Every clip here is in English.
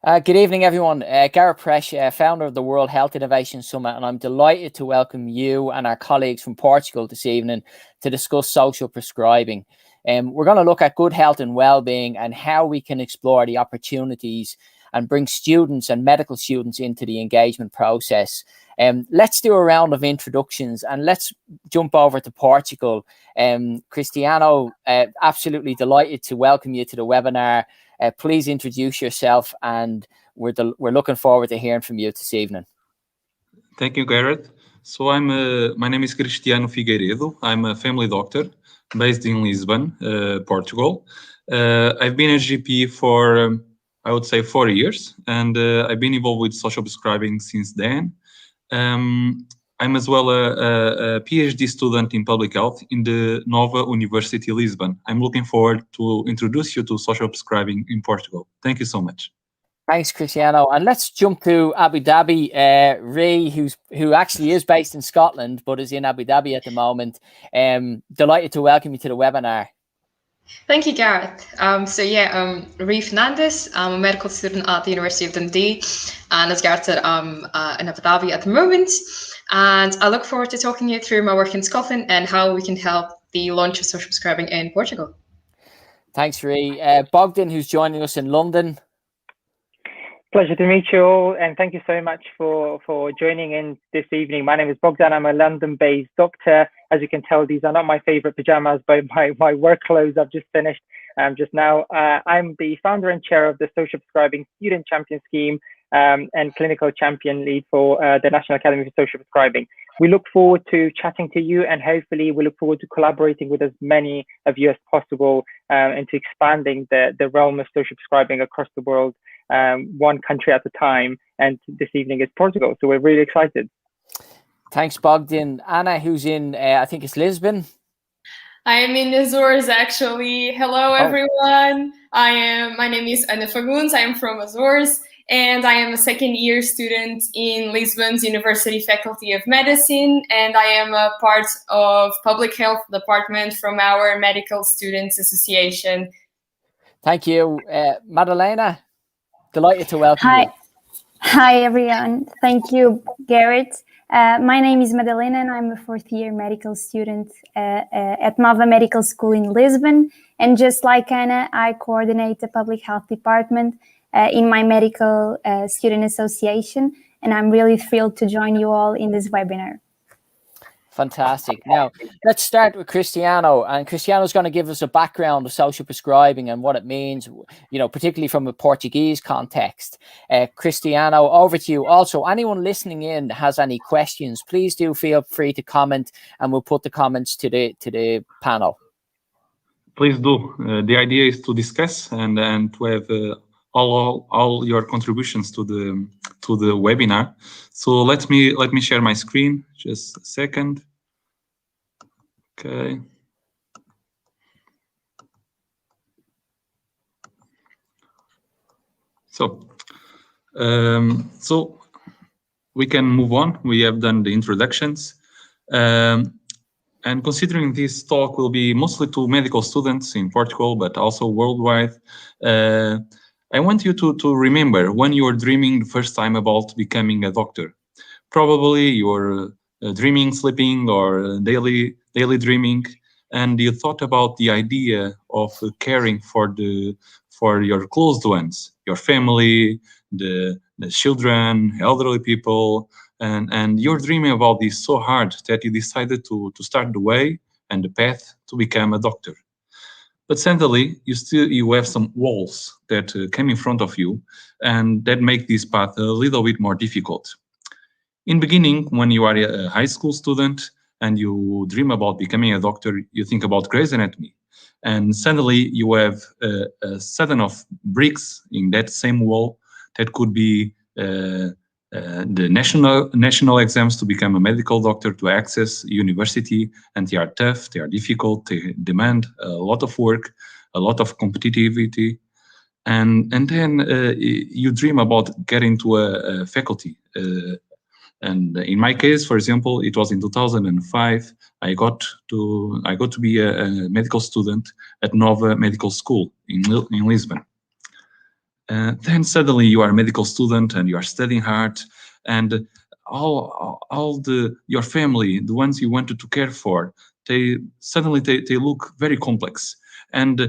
Good evening, everyone. Gareth Presch, founder of the World Health Innovation Summit, and I'm delighted to welcome you and our colleagues from Portugal this evening to discuss social prescribing. We're going to look at good health and well-being and how we can explore the opportunities and bring students and medical students into the engagement process. Let's do a round of introductions and let's jump over to Portugal. Cristiano, absolutely delighted to welcome you to the webinar. Please introduce yourself, and we're looking forward to hearing from you this evening. Thank you, Gareth. So my name is Cristiano Figueiredo. I'm a family doctor based in Lisbon, Portugal. I've been a GP for, I would say, 4 years, and I've been involved with social prescribing since then. I'm as well a PhD student in public health in the Nova University Lisbon. I'm looking forward to introduce you to social prescribing in Portugal. Thank you so much. Thanks, Cristiano. And let's jump to Abu Dhabi. Ray, who actually is based in Scotland, but is in Abu Dhabi at the moment. Delighted to welcome you to the webinar. Thank you, Gareth. Ray Fernandes. I'm a medical student at the University of Dundee. And as Gareth said, I'm in Abu Dhabi at the moment. And I look forward to talking you through my work in Scotland and how we can help the launch of social prescribing in Portugal. Thanks, Ray. Bogdan, who's joining us in London. Pleasure to meet you all, and thank you so much for joining in this evening. My name is Bogdan. I'm a London-based doctor. As you can tell, these are not my favorite pajamas, but my work clothes I've just finished just now. I'm the founder and chair of the Social Prescribing Student Champion Scheme and clinical champion lead for the National Academy for Social Prescribing. We look forward to chatting to you, and hopefully we look forward to collaborating with as many of you as possible and to expanding the realm of social prescribing across the world, one country at a time. And this evening is Portugal, so we're really excited. Thanks, Bogdan. Anna, who's in, I think it's Lisbon. I am in Azores, actually. Hello, everyone. My name is Ana Fagundes. I am from Azores, and I am a second-year student in Lisbon's University Faculty of Medicine, and I am a part of Public Health Department from our Medical Students Association. Thank you. Madalena, delighted to welcome you. Hi, everyone. Thank you, Gareth. My name is Madalena, and I'm a fourth-year medical student at Nova Medical School in Lisbon. And just like Anna, I coordinate the public health department in my medical student association. And I'm really thrilled to join you all in this webinar. Fantastic. Now, let's start with Cristiano. And Cristiano's going to give us a background of social prescribing and what it means, you know, particularly from a Portuguese context. Cristiano, over to you. Also, anyone listening in has any questions, please do feel free to comment, and we'll put the comments to the panel. Please do. The idea is to discuss and to have all your contributions to the webinar. So let me share my screen. Just a second. Okay. So we can move on. We have done the introductions. And considering this talk will be mostly to medical students in Portugal, but also worldwide, I want you to remember when you were dreaming the first time about becoming a doctor. Probably you were dreaming, sleeping, or daily dreaming, and you thought about the idea of caring for your closed ones, your family, the children, elderly people, and you're dreaming about this so hard that you decided to start the way and the path to become a doctor. But suddenly, you have some walls that came in front of you, and that make this path a little bit more difficult. In beginning, when you are a high school student and you dream about becoming a doctor, you think about Grey's Anatomy, and suddenly you have a set of bricks in that same wall that could be the national exams to become a medical doctor, to access university, and they are tough, they are difficult, they demand a lot of work, a lot of competitivity, and then you dream about getting to a faculty. And in my case, for example, it was in 2005. I got to be a medical student at Nova Medical School in Lisbon. Then suddenly you are a medical student and you are studying hard, and your family, the ones you wanted to care for, they look very complex, and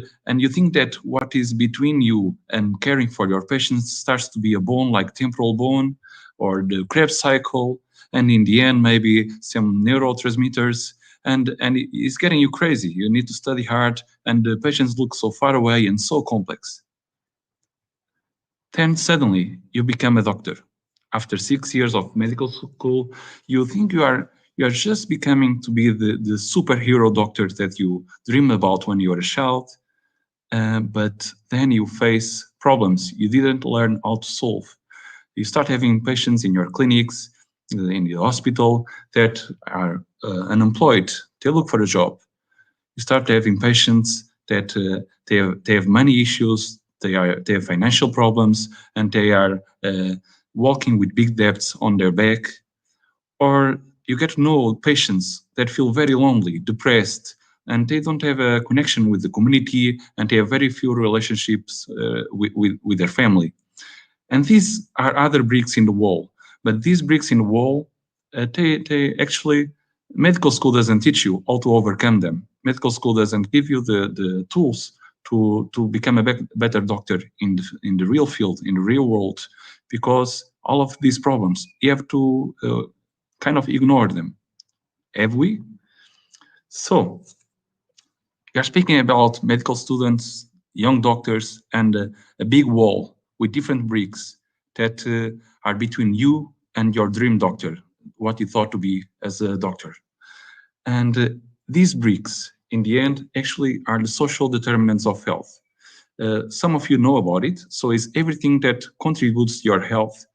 you think that what is between you and caring for your patients starts to be a bone like temporal bone or the Krebs cycle, and in the end maybe some neurotransmitters, and it's getting you crazy. You need to study hard, and the patients look so far away and so complex. Then suddenly you become a doctor. After 6 years of medical school, you think you are just becoming to be the superhero doctor that you dream about when you were a child, but then you face problems you didn't learn how to solve. You start having patients in your clinics, in the hospital, that are unemployed. They look for a job. You start having patients that they have money issues, they have financial problems, and they are walking with big debts on their back. Or you get to know patients that feel very lonely, depressed, and they don't have a connection with the community, and they have very few relationships with their family. And these are other bricks in the wall. But these bricks in the wall, they actually, medical school doesn't teach you how to overcome them. Medical school doesn't give you the tools to become a better doctor in the real field, in the real world, because all of these problems, you have to kind of ignore them. Have we? So, we are speaking about medical students, young doctors, and a big wall with different bricks that are between you and your dream doctor, what you thought to be as a doctor. And these bricks, in the end, actually are the social determinants of health. Some of you know about it. So it's everything that contributes to your health.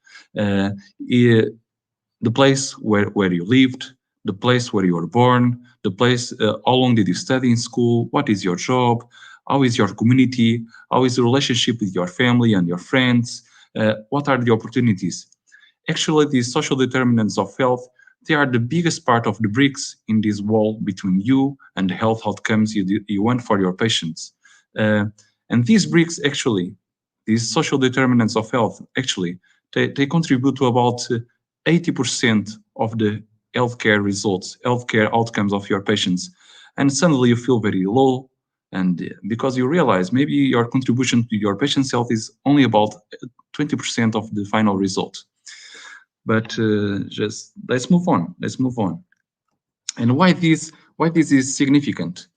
The place where you lived, the place where you were born, the place, how long did you study in school, what is your job, how is your community, how is the relationship with your family and your friends, what are the opportunities. Actually, these social determinants of health, they are the biggest part of the bricks in this wall between you and the health outcomes you want for your patients. And these bricks actually, these social determinants of health, actually, they contribute to about 80% of the healthcare results, healthcare outcomes of your patients. And suddenly you feel very low, and because you realize maybe your contribution to your patient's health is only about 20% of the final result. But just let's move on. And why this is significant?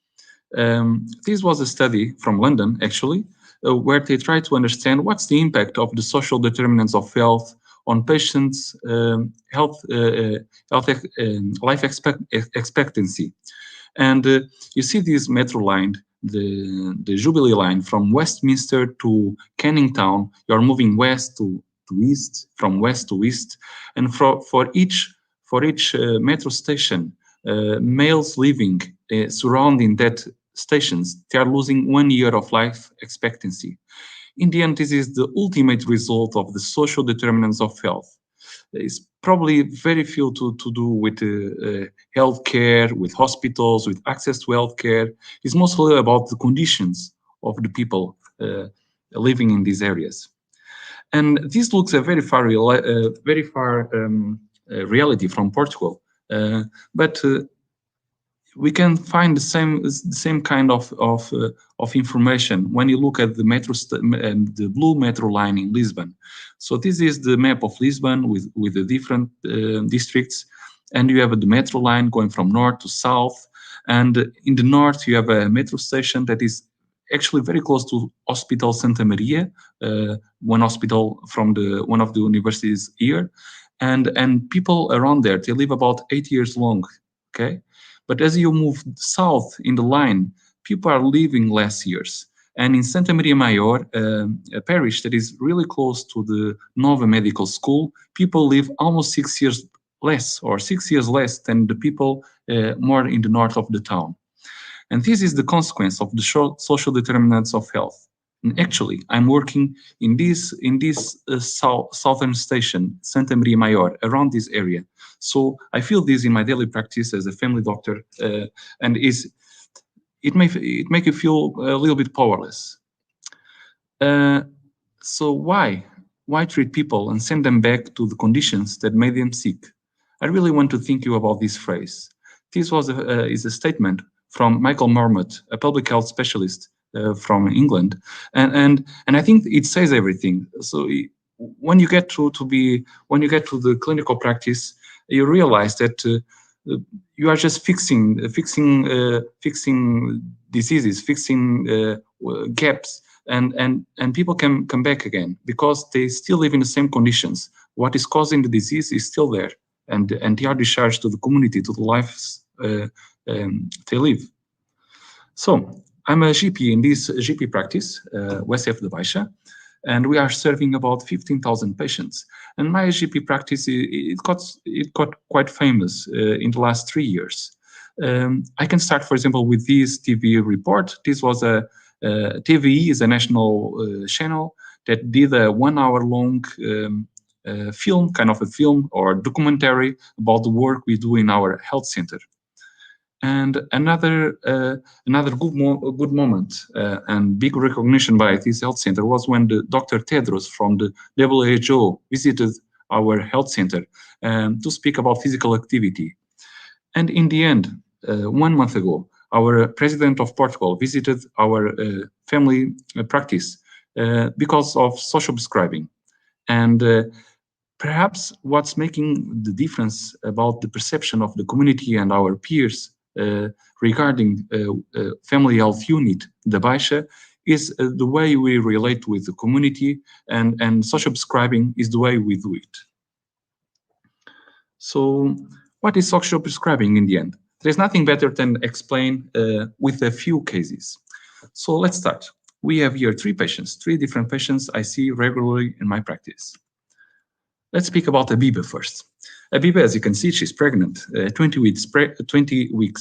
This was a study from London, actually, where they tried to understand what's the impact of the social determinants of health on patients' life expectancy. And you see this metro line, the Jubilee line from Westminster to Canning Town. You're moving west to east, from west to east, and for each metro station, males living surrounding that stations, they are losing 1 year of life expectancy. In the end, this is the ultimate result of the social determinants of health. It's probably very few to do with healthcare, with hospitals, with access to healthcare. It's mostly about the conditions of the people living in these areas. And this looks a very far reality from Portugal, but we can find the same kind of information when you look at the blue metro line in Lisbon. So this is the map of Lisbon with the different districts, and you have the metro line going from north to south. And in the north, you have a metro station that is actually very close to Hospital Santa Maria, one hospital from one of the universities here, and people around there, they live about 8 years long. Okay. But as you move south in the line, people are living less years. And in Santa Maria Maior, a parish that is really close to the Nova Medical School, people live almost 6 years less, or 6 years less than the people more in the north of the town. And this is the consequence of the social determinants of health. And actually, I'm working in this southern station, Santa Maria Maior, around this area. So I feel this in my daily practice as a family doctor, and it make you feel a little bit powerless. So why treat people and send them back to the conditions that made them sick? I really want to think you about this phrase. This is a statement from Michael Marmot, a public health specialist from England, and I think it says everything. So when you get to the clinical practice, you realize that you are just fixing diseases, fixing gaps, and people can come back again because they still live in the same conditions. What is causing the disease is still there, and they are discharged to the community, to the lives they live. So I'm a GP in this GP practice, USF da Baixa, and we are serving about 15,000 patients. And my GP practice, it got quite famous in the last 3 years. I can start, for example, with this TV report. This was TVE is a national channel that did a 1 hour long film, kind of a film or documentary about the work we do in our health center. And another good moment and big recognition by this health center was when the Dr. Tedros from the WHO visited our health center to speak about physical activity. And in the end, 1 month ago, our president of Portugal visited our family practice because of social prescribing. And perhaps what's making the difference about the perception of the community and our peers regarding family health unit, the Baixa, is the way we relate with the community, and social prescribing is the way we do it. So what is social prescribing in the end? There's nothing better than explain with a few cases. So let's start. We have here 3 different patients I see regularly in my practice. Let's speak about Abiba first. Abiba, as you can see, she's pregnant, 20 weeks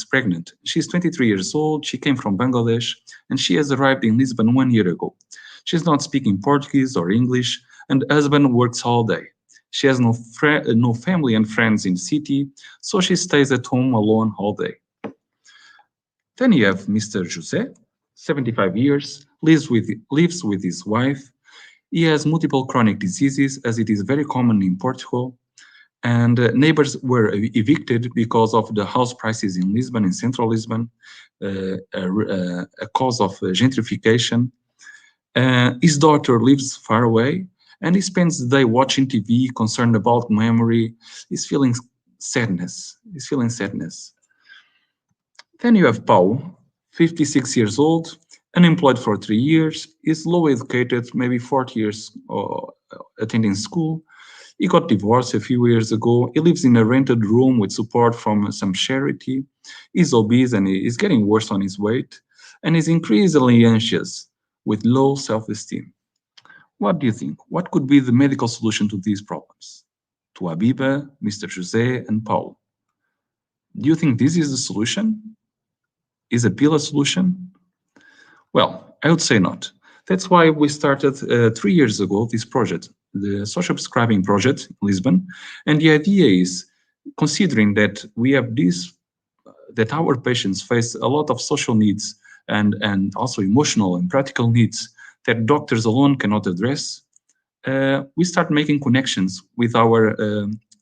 pregnant. She's 23 years old, she came from Bangladesh, and she has arrived in Lisbon 1 year ago. She's not speaking Portuguese or English, and husband works all day. She has no family and friends in the city, so she stays at home alone all day. Then you have Mr. José, 75 years, lives with his wife. He has multiple chronic diseases, as it is very common in Portugal. And neighbors were evicted because of the house prices in Lisbon, in central Lisbon, a cause of gentrification. His daughter lives far away, and he spends the day watching TV, concerned about memory. He's feeling sadness. Then you have Paulo, 56 years old, unemployed for 3 years, is low educated, maybe 40 years attending school. He got divorced a few years ago. He lives in a rented room with support from some charity. He's obese and is getting worse on his weight, and is increasingly anxious with low self-esteem. What do you think? What could be the medical solution to these problems? To Abiba, Mr. José, and Paulo. Do you think this is the solution? Is a pill a solution? Well, I would say not. That's why we started 3 years ago this project, the Social Prescribing Project in Lisbon. And the idea is, considering that we have that our patients face a lot of social needs and also emotional and practical needs that doctors alone cannot address, we start making connections with our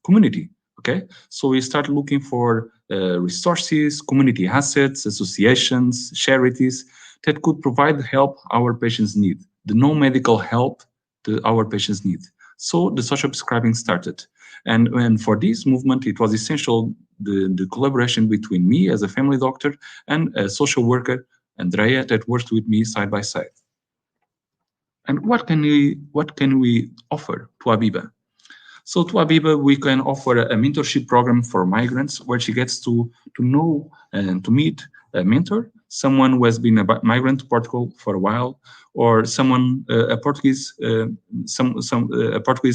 community. Okay, so we start looking for resources, community assets, associations, charities that could provide the help our patients need, the non-medical help that our patients need. So the social prescribing started. And for this movement, it was essential the collaboration between me as a family doctor and a social worker, Andrea, that worked with me side by side. And what can we offer to Abiba? So to Abiba, we can offer a mentorship program for migrants where she gets to know and to meet a mentor, someone who has been a migrant to Portugal for a while, or someone, a Portuguese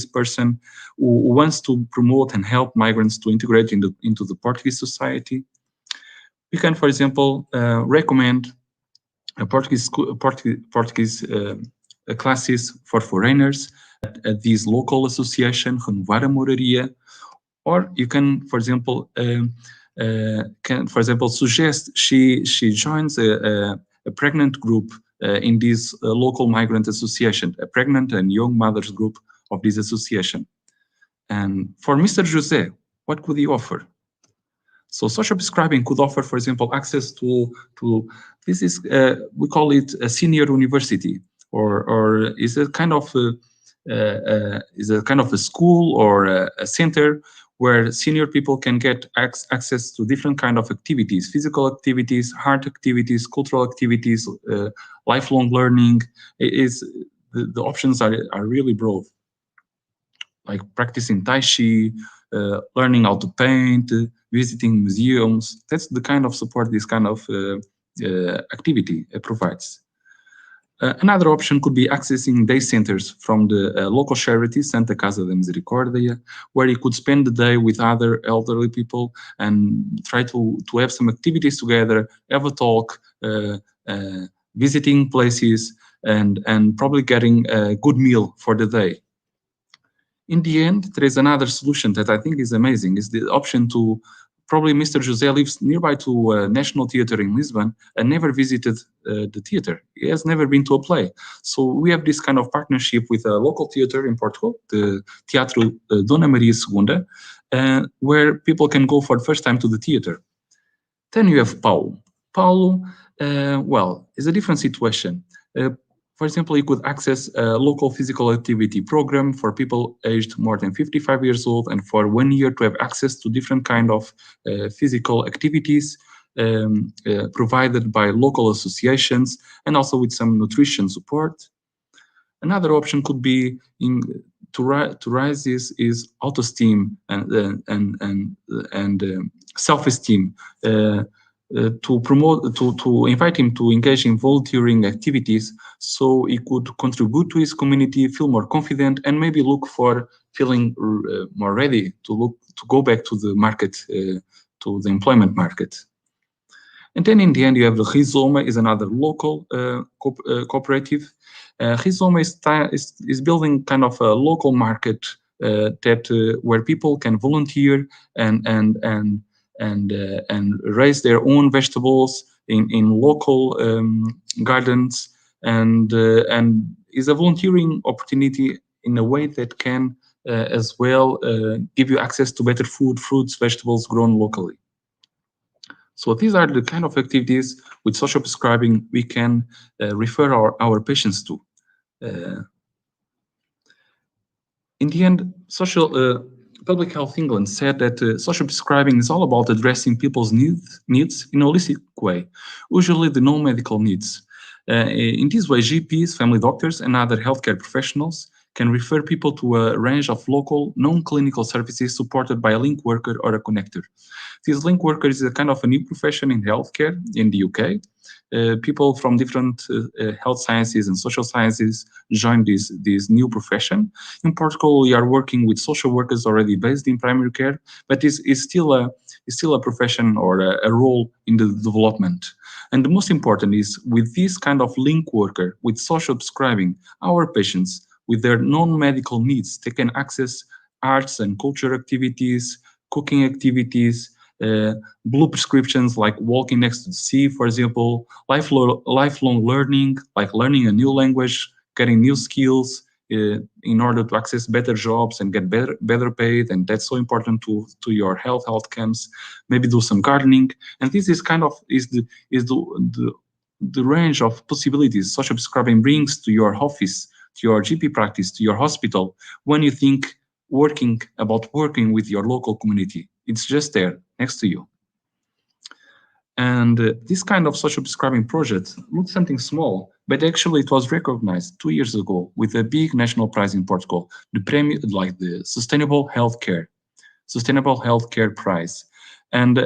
person who wants to promote and help migrants to integrate into the Portuguese society. We can, for example, recommend a Portuguese classes for foreigners at these local association, Renovar a Moraria, or you can, for example, suggest she joins a pregnant group in this local migrant association, a pregnant and young mothers group of this association. And for Mr. José, what could he offer? So social prescribing could offer, for example, access to this is we call it a senior university, or is a kind of a school or a center where senior people can get access to different kind of activities, physical activities, art activities, cultural activities, lifelong learning. The options are really broad, like practicing Tai Chi, learning how to paint, visiting museums. That's the kind of support this kind of activity provides. Another option could be accessing day centers from the local charity, Santa Casa da Misericordia, where you could spend the day with other elderly people and try to have some activities together, have a talk, visiting places, and probably getting a good meal for the day. In the end, there is another solution that I think is amazing, is the option to, probably Mr. José lives nearby to National Theatre in Lisbon and never visited the theatre. He has never been to a play. So we have this kind of partnership with a local theatre in Portugal, the Teatro Dona Maria II, where people can go for the first time to the theatre. Then you have Paulo. Paulo, well, is a different situation. For example, you could access a local physical activity program for people aged more than 55 years old, and for 1 year to have access to different kind of physical activities provided by local associations, and also with some nutrition support. Another option could be to rise is auto-esteem and self-esteem. To promote, to invite him to engage in volunteering activities, so he could contribute to his community, feel more confident, and maybe look for feeling more ready to go back to the market, to the employment market. And then in the end, you have the Rizoma, is another local cooperative. Rizoma is building kind of a local market where people can volunteer and raise their own vegetables in local gardens, and is a volunteering opportunity in a way that can as well give you access to better food, fruits, vegetables grown locally. So these are the kind of activities with social prescribing we can refer our patients to. In the end, Public Health England said that social prescribing is all about addressing people's needs in a holistic way, usually the non-medical needs. In this way, GPs, family doctors, and other healthcare professionals can refer people to a range of local non-clinical services supported by a link worker or a connector. This link worker is a kind of a new profession in healthcare in the UK. People from different health sciences and social sciences join this new profession. In Portugal, we are working with social workers already based in primary care, but it's still a profession or a role in the development. And the most important is, with this kind of link worker, with social prescribing, our patients with their non-medical needs, they can access arts and culture activities, cooking activities, blue prescriptions like walking next to the sea, for example, lifelong learning, like learning a new language, getting new skills in order to access better jobs and get better paid, and that's so important to your health outcomes. Maybe do some gardening, and this is kind of the range of possibilities social prescribing brings to your office, to your GP practice, to your hospital, when you think about working with your local community. It's just there next to you. And this kind of social prescribing project looks something small, but actually it was recognized 2 years ago with a big national prize in Portugal, the Sustainable Healthcare Prize. And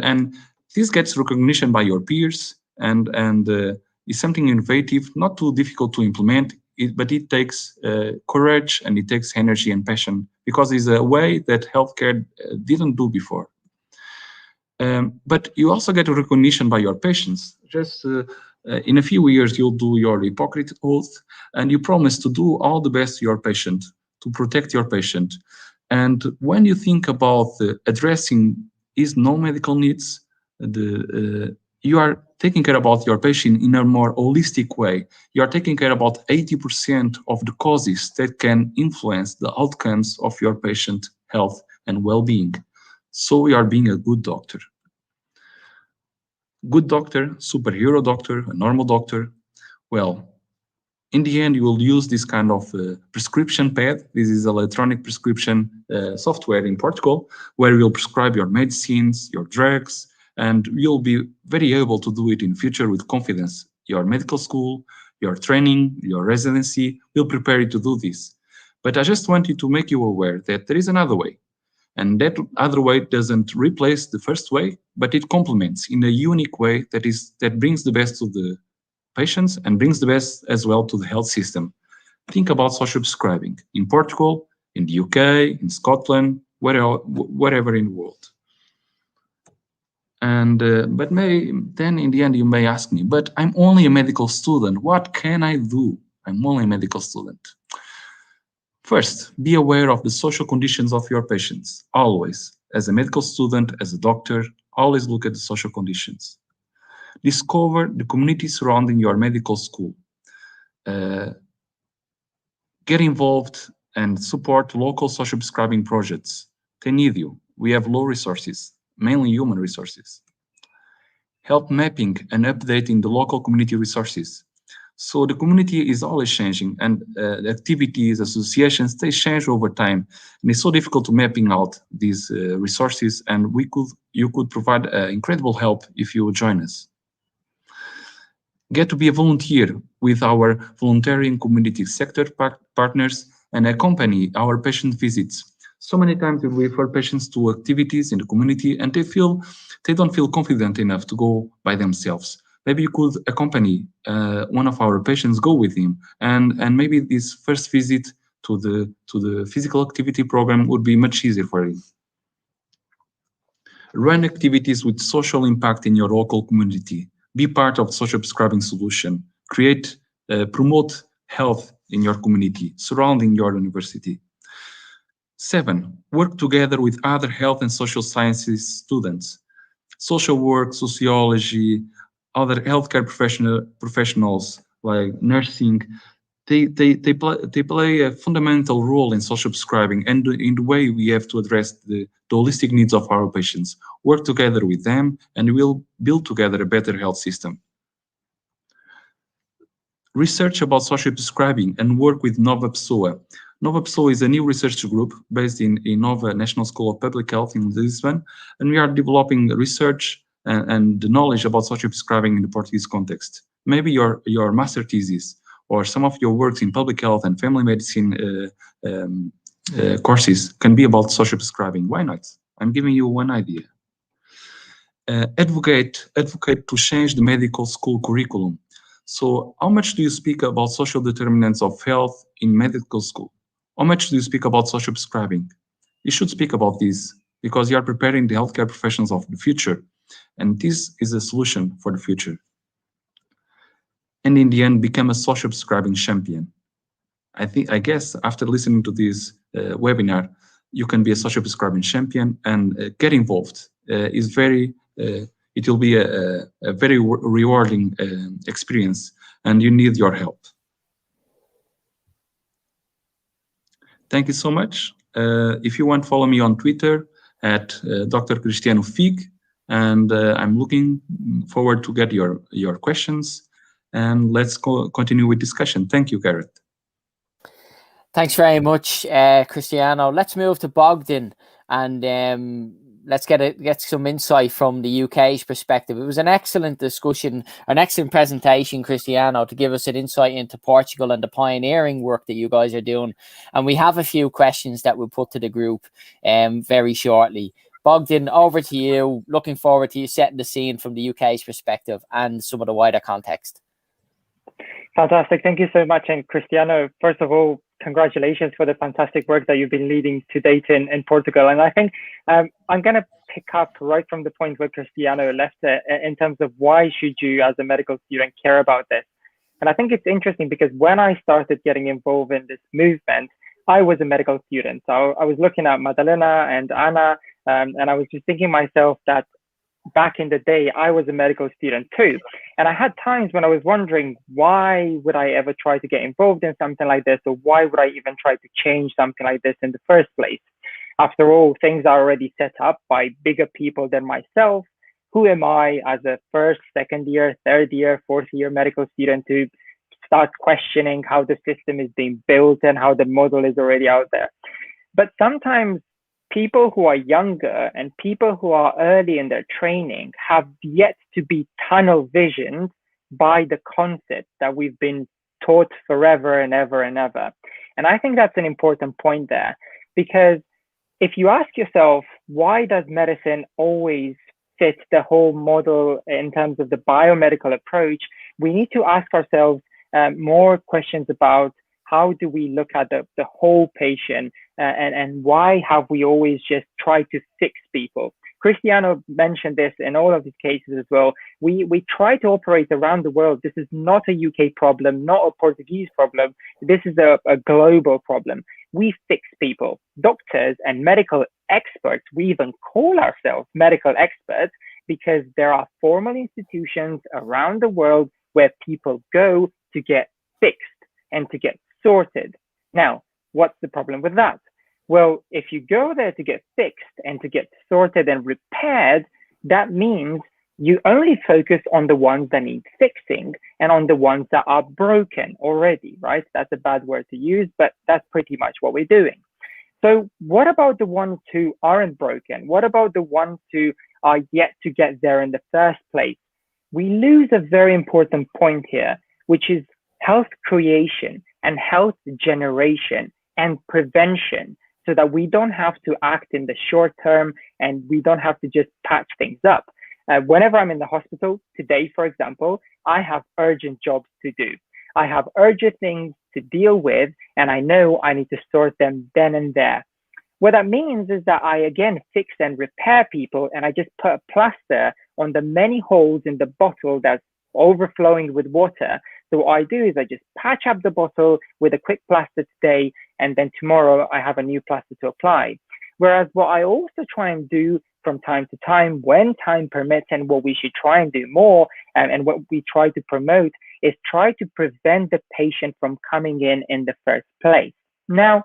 this gets recognition by your peers, and is something innovative, not too difficult to implement, but it takes courage, and it takes energy and passion, because it's a way that healthcare didn't do before. But you also get a recognition by your patients. Just in a few years, you'll do your Hippocratic Oath, and you promise to do all the best to your patient, to protect your patient. And when you think about addressing his non-medical needs, you are taking care about your patient in a more holistic way. You are taking care about 80% of the causes that can influence the outcomes of your patient health and well-being. So you are being a good doctor. Good doctor, superhero doctor, a normal doctor. Well, in the end, you will use this kind of prescription pad. This is electronic prescription software in Portugal, where you'll prescribe your medicines, your drugs, and you'll be very able to do it in future with confidence. Your medical school, your training, your residency will prepare you to do this. But I just wanted to make you aware that there is another way. And that other way doesn't replace the first way, but it complements in a unique way that brings the best to the patients and brings the best as well to the health system. Think about social prescribing in Portugal, in the UK, in Scotland, wherever in the world. And but then in the end you may ask me, but I'm only a medical student. What can I do? I'm only a medical student. First, be aware of the social conditions of your patients. Always, as a medical student, as a doctor, always look at the social conditions. Discover the community surrounding your medical school. Get involved and support local social prescribing projects. They need you. We have low resources, mainly human resources. Help mapping and updating the local community resources. So the community is always changing, and the activities, associations, they change over time. And it's so difficult to mapping out these resources, and you could provide incredible help if you join us. Get to be a volunteer with our volunteering community sector partners and accompany our patient visits. So many times we refer patients to activities in the community and they don't feel confident enough to go by themselves. Maybe you could accompany one of our patients, go with him, and maybe this first visit to the physical activity program would be much easier for him. Run activities with social impact in your local community. Be part of the social prescribing solution. Promote health in your community, surrounding your university. 7, work together with other health and social sciences students. Social work, sociology, other healthcare professionals like nursing, they play a fundamental role in social prescribing and in the way we have to address the holistic needs of our patients. Work together with them and we'll build together a better health system. Research about social prescribing and work with Nova Pessoa. Nova Pessoa is a new research group based in Nova National School of Public Health in Lisbon, and we are developing research and the knowledge about social prescribing in the Portuguese context. Maybe your master thesis or some of your works in public health and family medicine courses can be about social prescribing. Why not? I'm giving you one idea. Advocate to change the medical school curriculum. So how much do you speak about social determinants of health in medical school? How much do you speak about social prescribing? You should speak about this because you are preparing the healthcare professionals of the future. And this is a solution for the future. And in the end, become a social prescribing champion. I guess after listening to this webinar, you can be a social prescribing champion and get involved. It will be a very rewarding experience, and you need your help. Thank you so much. If you want, follow me on Twitter at Dr. Cristiano Fig, and I'm looking forward to get your questions. And let's continue with discussion. Thank you, Gareth. Thanks very much, Cristiano. Let's move to Bogdan and let's get some insight from the UK's perspective. It was an excellent discussion, an excellent presentation, Cristiano, to give us an insight into Portugal and the pioneering work that you guys are doing. And we have a few questions that we'll put to the group very shortly. Bogdan, over to you. Looking forward to you setting the scene from the UK's perspective and some of the wider context. Fantastic. Thank you so much. And Cristiano, first of all, congratulations for the fantastic work that you've been leading to date in Portugal. And I think I'm going to pick up right from the point where Cristiano left it in terms of why should you as a medical student care about this? And I think it's interesting because when I started getting involved in this movement, I was a medical student. So I was looking at Madalena and Anna, and I was just thinking myself that back in the day, I was a medical student too. And I had times when I was wondering, why would I ever try to get involved in something like this? Or why would I even try to change something like this in the first place? After all, things are already set up by bigger people than myself. Who am I as a first, second year, third year, fourth year medical student to start questioning how the system is being built and how the model is already out there? But sometimes people who are younger and people who are early in their training have yet to be tunnel visioned by the concept that we've been taught forever and ever and ever. And I think that's an important point there, because if you ask yourself, why does medicine always fit the whole model in terms of the biomedical approach, we need to ask ourselves more questions about how do we look at the whole patient, and why have we always just tried to fix people? Cristiano mentioned this in all of his cases as well. We try to operate around the world. This is not a UK problem, not a Portuguese problem. This is a global problem. We fix people, doctors and medical experts. We even call ourselves medical experts because there are formal institutions around the world where people go to get fixed and to get sorted. Now, what's the problem with that? Well, if you go there to get fixed and to get sorted and repaired, that means you only focus on the ones that need fixing and on the ones that are broken already, right? That's a bad word to use, but that's pretty much what we're doing. So what about the ones who aren't broken? What about the ones who are yet to get there in the first place? We lose a very important point here, which is health creation and health generation and prevention, so that we don't have to act in the short term and we don't have to just patch things up. Whenever I'm in the hospital today, for example, I have urgent jobs to do. I have urgent things to deal with, and I know I need to sort them then and there. What that means is that I again fix and repair people, and I just put a plaster on the many holes in the bottle that's overflowing with water. So what I do is I just patch up the bottle with a quick plaster today, and then tomorrow I have a new plaster to apply. Whereas what I also try and do from time to time, when time permits, and what we should try and do more, and what we try to promote, is try to prevent the patient from coming in the first place. Now,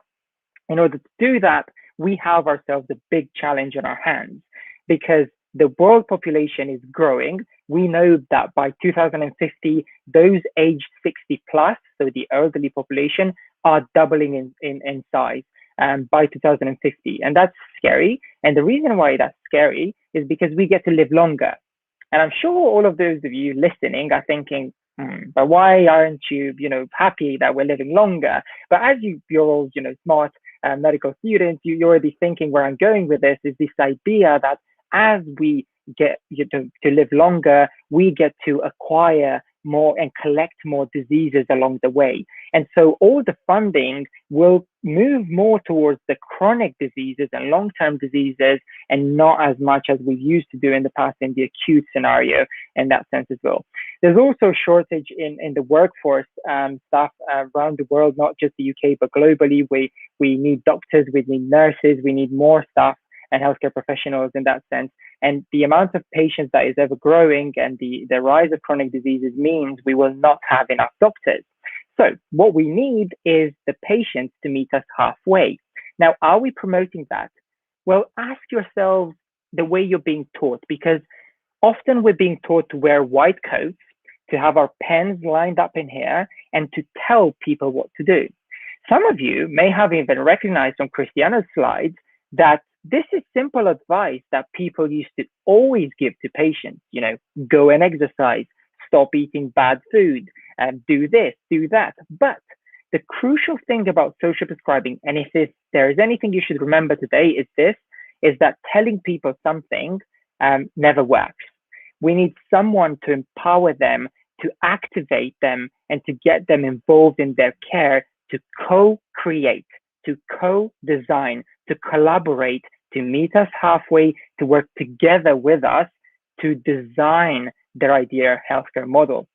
in order to do that, we have ourselves a big challenge on our hands, because the world population is growing. We know that by 2050, those aged 60 plus, so the elderly population, are doubling in size by 2050. And that's scary. And the reason why that's scary is because we get to live longer. And I'm sure all of those of you listening are thinking, but why aren't you, happy that we're living longer? But as you're all, smart medical students, you're already thinking where I'm going with this is this idea that as we get to live longer, we get to acquire more and collect more diseases along the way. And so all the funding will move more towards the chronic diseases and long-term diseases, and not as much as we used to do in the past in the acute scenario in that sense as well. There's also a shortage in the workforce staff around the world, not just the UK, but globally. We need doctors, we need nurses, we need more staff and healthcare professionals in that sense. And the amount of patients that is ever growing and the rise of chronic diseases means we will not have enough doctors. So what we need is the patients to meet us halfway. Now, are we promoting that? Well, ask yourselves the way you're being taught, because often we're being taught to wear white coats, to have our pens lined up in here, and to tell people what to do. Some of you may have even recognized on Cristiano's slides that this is simple advice that people used to always give to patients, go and exercise, stop eating bad food, do this, do that. But the crucial thing about social prescribing, and if there is anything you should remember today, is that telling people something never works. We need someone to empower them, to activate them, and to get them involved in their care, to co-create, to co-design, to collaborate, to meet us halfway, to work together with us to design their ideal healthcare model.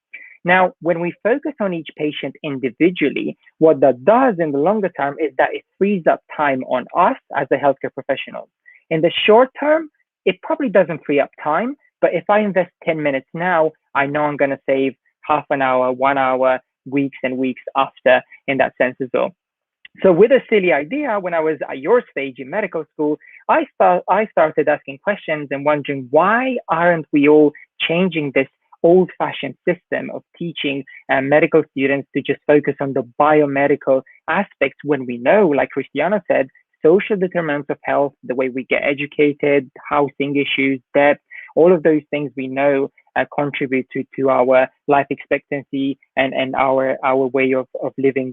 Now, when we focus on each patient individually, what that does in the longer term is that it frees up time on us as a healthcare professionals. In the short term, it probably doesn't free up time, But if I invest 10 minutes now, I know I'm going to save half an hour, 1 hour, weeks and weeks after in that sense as well. So with a silly idea, when I was at your stage in medical school, I started asking questions and wondering, why aren't we all changing this old-fashioned system of teaching medical students to just focus on the biomedical aspects, when we know, like Cristiano said, social determinants of health, the way we get educated, housing issues, debt, all of those things we know contribute to our life expectancy and our way of living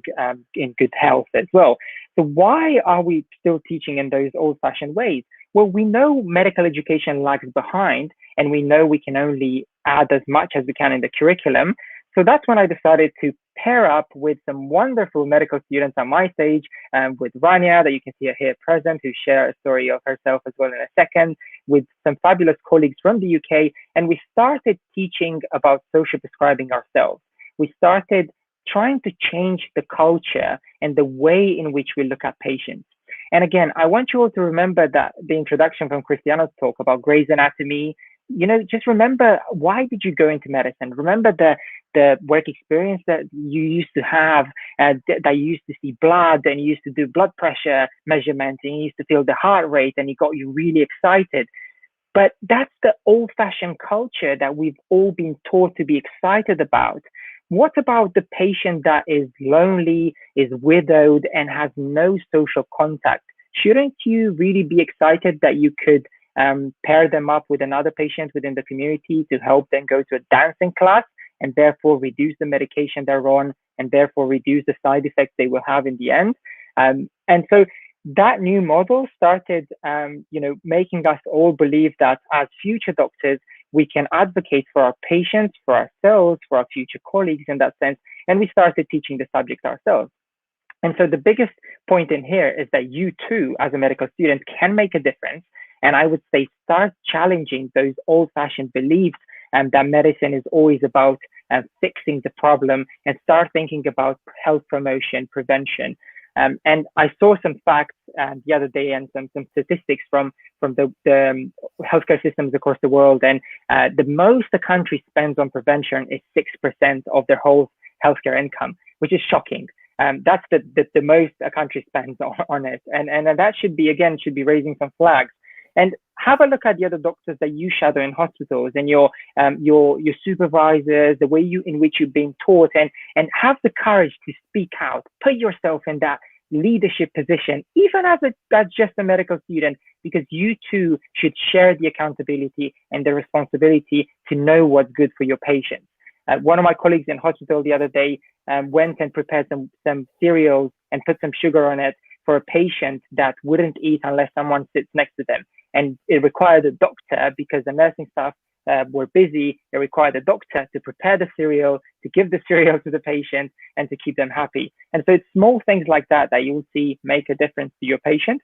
in good health as well. So why are we still teaching in those old-fashioned ways? Well, we know medical education lags behind, and we know we can only add as much as we can in the curriculum. So that's when I decided to pair up with some wonderful medical students at my stage, with Rania, that you can see here present, who share a story of herself as well in a second, with some fabulous colleagues from the UK, and we started teaching about social prescribing ourselves. We started trying to change the culture and the way in which we look at patients. And again, I want you all to remember that the introduction from Cristiano's talk about Grey's Anatomy, just remember, why did you go into medicine? Remember the work experience that you used to have, that you used to see blood, and you used to do blood pressure measurements, and you used to feel the heart rate, and it got you really excited. But that's the old-fashioned culture that we've all been taught to be excited about. What about the patient that is lonely, is widowed, and has no social contact? Shouldn't you really be excited that you could pair them up with another patient within the community to help them go to a dancing class, and therefore reduce the medication they're on, and therefore reduce the side effects they will have in the end? And so that new model started, making us all believe that as future doctors, we can advocate for our patients, for ourselves, for our future colleagues in that sense. And we started teaching the subject ourselves. And so the biggest point in here is that you too, as a medical student, can make a difference. And I would say, start challenging those old-fashioned beliefs that medicine is always about fixing the problem, and start thinking about health promotion, prevention. And I saw some facts the other day, and some statistics from the healthcare systems across the world. And the most a country spends on prevention is 6% of their whole healthcare income, which is shocking. That's the most a country spends on it. And that should be raising some flags. And have a look at the other doctors that you shadow in hospitals, and your supervisors, the way in which you're being taught, and have the courage to speak out, put yourself in that leadership position, even as just a medical student, because you too should share the accountability and the responsibility to know what's good for your patients. One of my colleagues in hospital the other day went and prepared some cereals and put some sugar on it for a patient that wouldn't eat unless someone sits next to them. And it required a doctor, because the nursing staff were busy. It required a doctor to prepare the cereal, to give the cereal to the patient, and to keep them happy. And so it's small things like that that you'll see make a difference to your patient.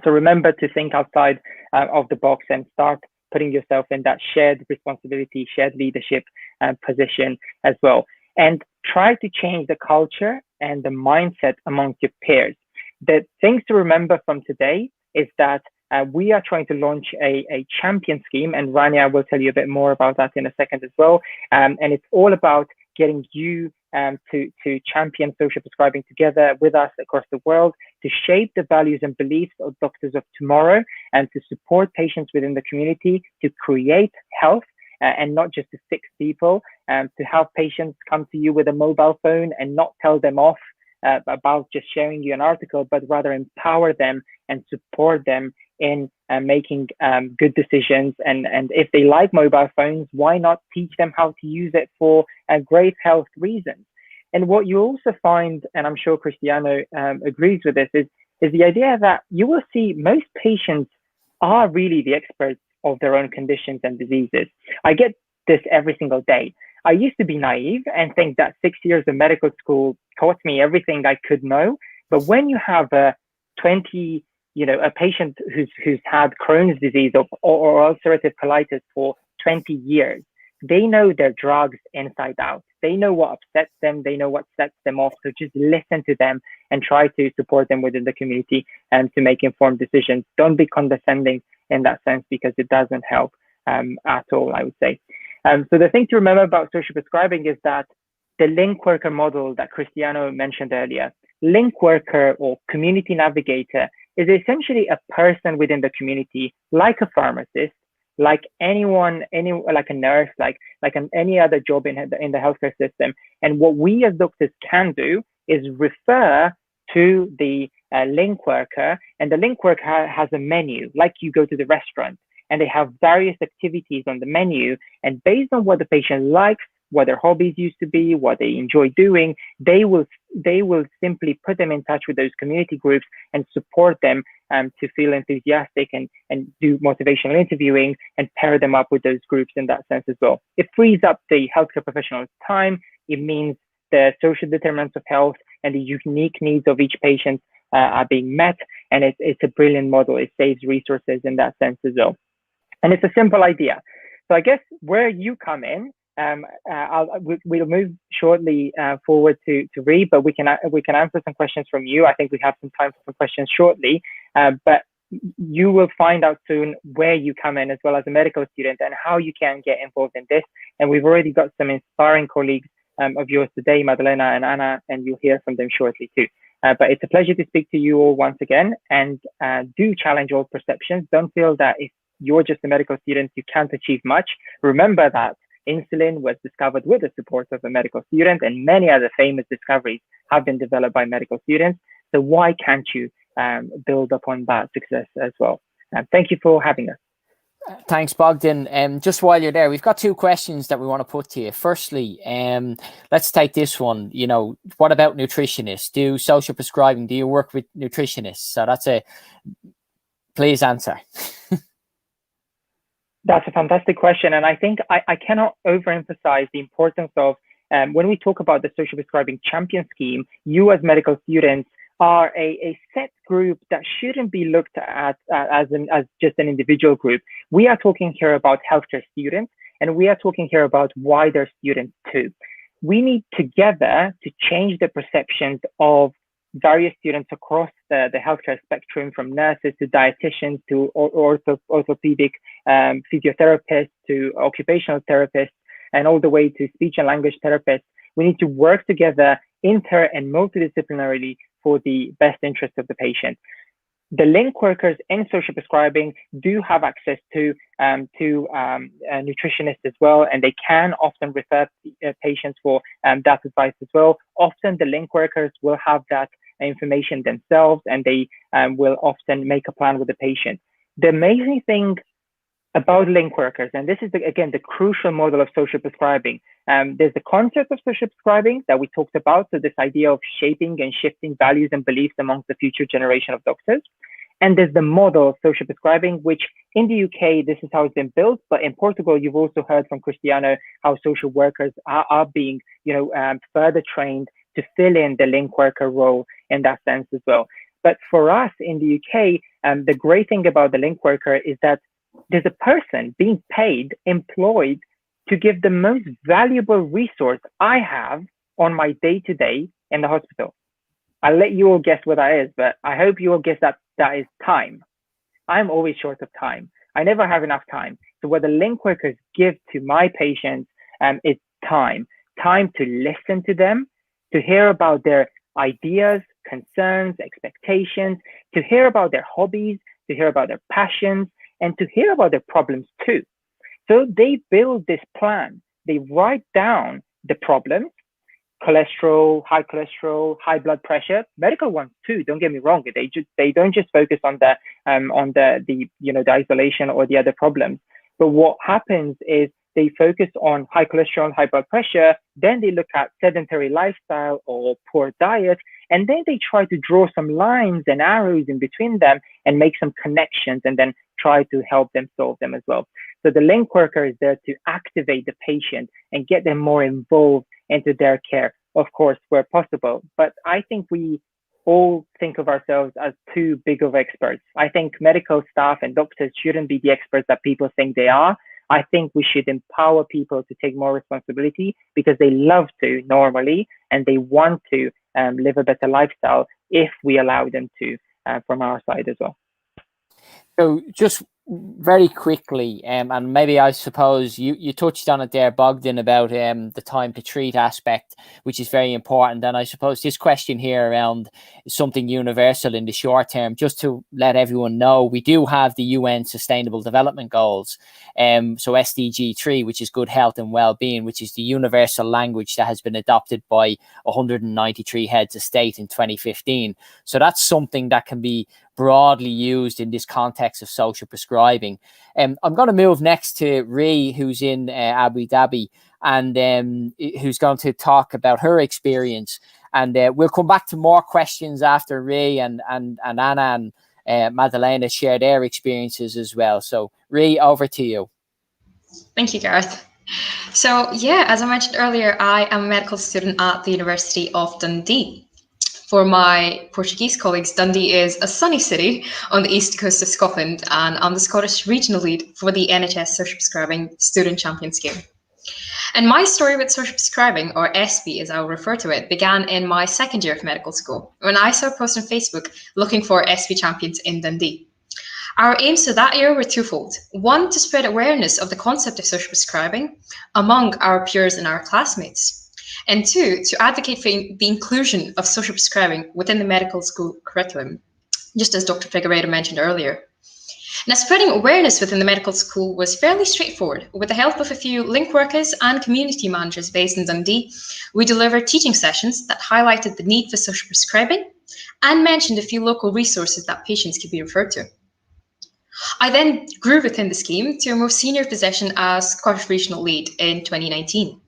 So remember to think outside of the box and start putting yourself in that shared responsibility, shared leadership position as well. And try to change the culture and the mindset amongst your peers. The things to remember from today is that we are trying to launch a champion scheme, and Rania will tell you a bit more about that in a second as well. And it's all about getting you to champion social prescribing together with us across the world, to shape the values and beliefs of doctors of tomorrow, and to support patients within the community, to create health and not just to fix people, to have patients come to you with a mobile phone and not tell them off about just sharing you an article, but rather empower them and support them in making good decisions. And if they like mobile phones, why not teach them how to use it for great health reasons? And what you also find, and I'm sure Cristiano agrees with this, is the idea that you will see most patients are really the experts of their own conditions and diseases. I get this every single day. I used to be naive and think that 6 years of medical school taught me everything I could know. But when you have a patient who's had Crohn's disease or ulcerative colitis for 20 years, they know their drugs inside out. They know what upsets them. They know what sets them off. So just listen to them and try to support them within the community and to make informed decisions. Don't be condescending in that sense, because it doesn't help at all, I would say. So the thing to remember about social prescribing is that the link worker model that Cristiano mentioned earlier, link worker or community navigator is essentially a person within the community, like a pharmacist, like anyone, like a nurse, like any other job in the healthcare system. And what we as doctors can do is refer to the link worker, and the link worker has a menu, like you go to the restaurant, and they have various activities on the menu, and based on what the patient likes, what their hobbies used to be, what they enjoy doing, they will simply put them in touch with those community groups and support them to feel enthusiastic and do motivational interviewing and pair them up with those groups in that sense as well. It frees up the healthcare professional's time. It means the social determinants of health and the unique needs of each patient are being met, and it's a brilliant model. It saves resources in that sense as well. And it's a simple idea. So I guess where you come in, we'll move shortly forward to read, but we can answer some questions from you. I think we have some time for some questions shortly, but you will find out soon where you come in as well as a medical student and how you can get involved in this. And we've already got some inspiring colleagues of yours today, Madalena and Anna, and you'll hear from them shortly too. But it's a pleasure to speak to you all once again, and do challenge all perceptions. Don't feel that if you're just a medical student, you can't achieve much. Remember that insulin was discovered with the support of a medical student, and many other famous discoveries have been developed by medical students. So why can't you build upon that success as well? Thank you for having us. Thanks, Bogdan. Just while you're there, we've got two questions that we want to put to you. Firstly, let's take this one. You know, what about nutritionists? Do social prescribing, do you work with nutritionists? So please answer. That's a fantastic question. And I think I cannot overemphasize the importance of, when we talk about the social prescribing champion scheme, you as medical students are a set group that shouldn't be looked at as just an individual group. We are talking here about healthcare students, and we are talking here about wider students too. We need together to change the perceptions of various students across the healthcare spectrum, from nurses to dietitians to orthopedic physiotherapists to occupational therapists, and all the way to speech and language therapists. We need to work together inter and multidisciplinarily for the best interest of the patient. The link workers in social prescribing do have access to nutritionists as well, and they can often refer patients for that advice as well. Often the link workers will have that information themselves, and they will often make a plan with the patient. The amazing thing about link workers, and this is again the crucial model of social prescribing. There's the concept of social prescribing that we talked about, so this idea of shaping and shifting values and beliefs amongst the future generation of doctors. And there's the model of social prescribing, which in the UK, this is how it's been built. But in Portugal, you've also heard from Cristiano how social workers are being, further trained to fill in the link worker role in that sense as well. But for us in the UK, the great thing about the link worker is that there's a person being paid, employed to give the most valuable resource I have on my day-to-day in the hospital. I'll let you all guess what that is, but I hope you all guess that is time. I'm always short of time. I never have enough time. So what the link workers give to my patients is time to listen to them, to hear about their ideas, concerns, expectations, to hear about their hobbies, to hear about their passions, and to hear about their problems too. So they build this plan. They write down the problems, cholesterol, high blood pressure, medical ones too. Don't get me wrong. They don't just focus on the isolation or the other problems. But what happens is they focus on high cholesterol, high blood pressure. Then they look at sedentary lifestyle or poor diet, and then they try to draw some lines and arrows in between them and make some connections, and then try to help them solve them as well. So the link worker is there to activate the patient and get them more involved into their care, of course, where possible. But I think we all think of ourselves as too big of experts. I think medical staff and doctors shouldn't be the experts that people think they are. I think we should empower people to take more responsibility, because they love to normally, and they want to live a better lifestyle if we allow them to from our side as well. So just very quickly, and maybe I suppose you touched on it there, Bogdan, about the time to treat aspect, which is very important. And I suppose this question here around something universal in the short term, just to let everyone know, we do have the UN Sustainable Development Goals, so SDG 3, which is good health and well-being, which is the universal language that has been adopted by 193 heads of state in 2015. So that's something that can be broadly used in this context of social prescribing. I'm going to move next to Ree, who's in Abu Dhabi, and who's going to talk about her experience. And we'll come back to more questions after Ree and Anna and Madalena share their experiences as well. So Ree, over to you. Thank you, Gareth. So yeah, as I mentioned earlier, I am a medical student at the University of Dundee. For my Portuguese colleagues, Dundee is a sunny city on the east coast of Scotland, and I'm the Scottish regional lead for the NHS Social Prescribing Student Champion Scheme. And my story with social prescribing, or SB as I will refer to it, began in my second year of medical school, when I saw a post on Facebook looking for SB champions in Dundee. Our aims for that year were twofold. One, to spread awareness of the concept of social prescribing among our peers and our classmates. And two, to advocate for the inclusion of social prescribing within the medical school curriculum, just as Dr. Figueiredo mentioned earlier. Now, spreading awareness within the medical school was fairly straightforward. With the help of a few link workers and community managers based in Dundee, we delivered teaching sessions that highlighted the need for social prescribing and mentioned a few local resources that patients could be referred to. I then grew within the scheme to a more senior position as Scottish Regional Lead in 2019.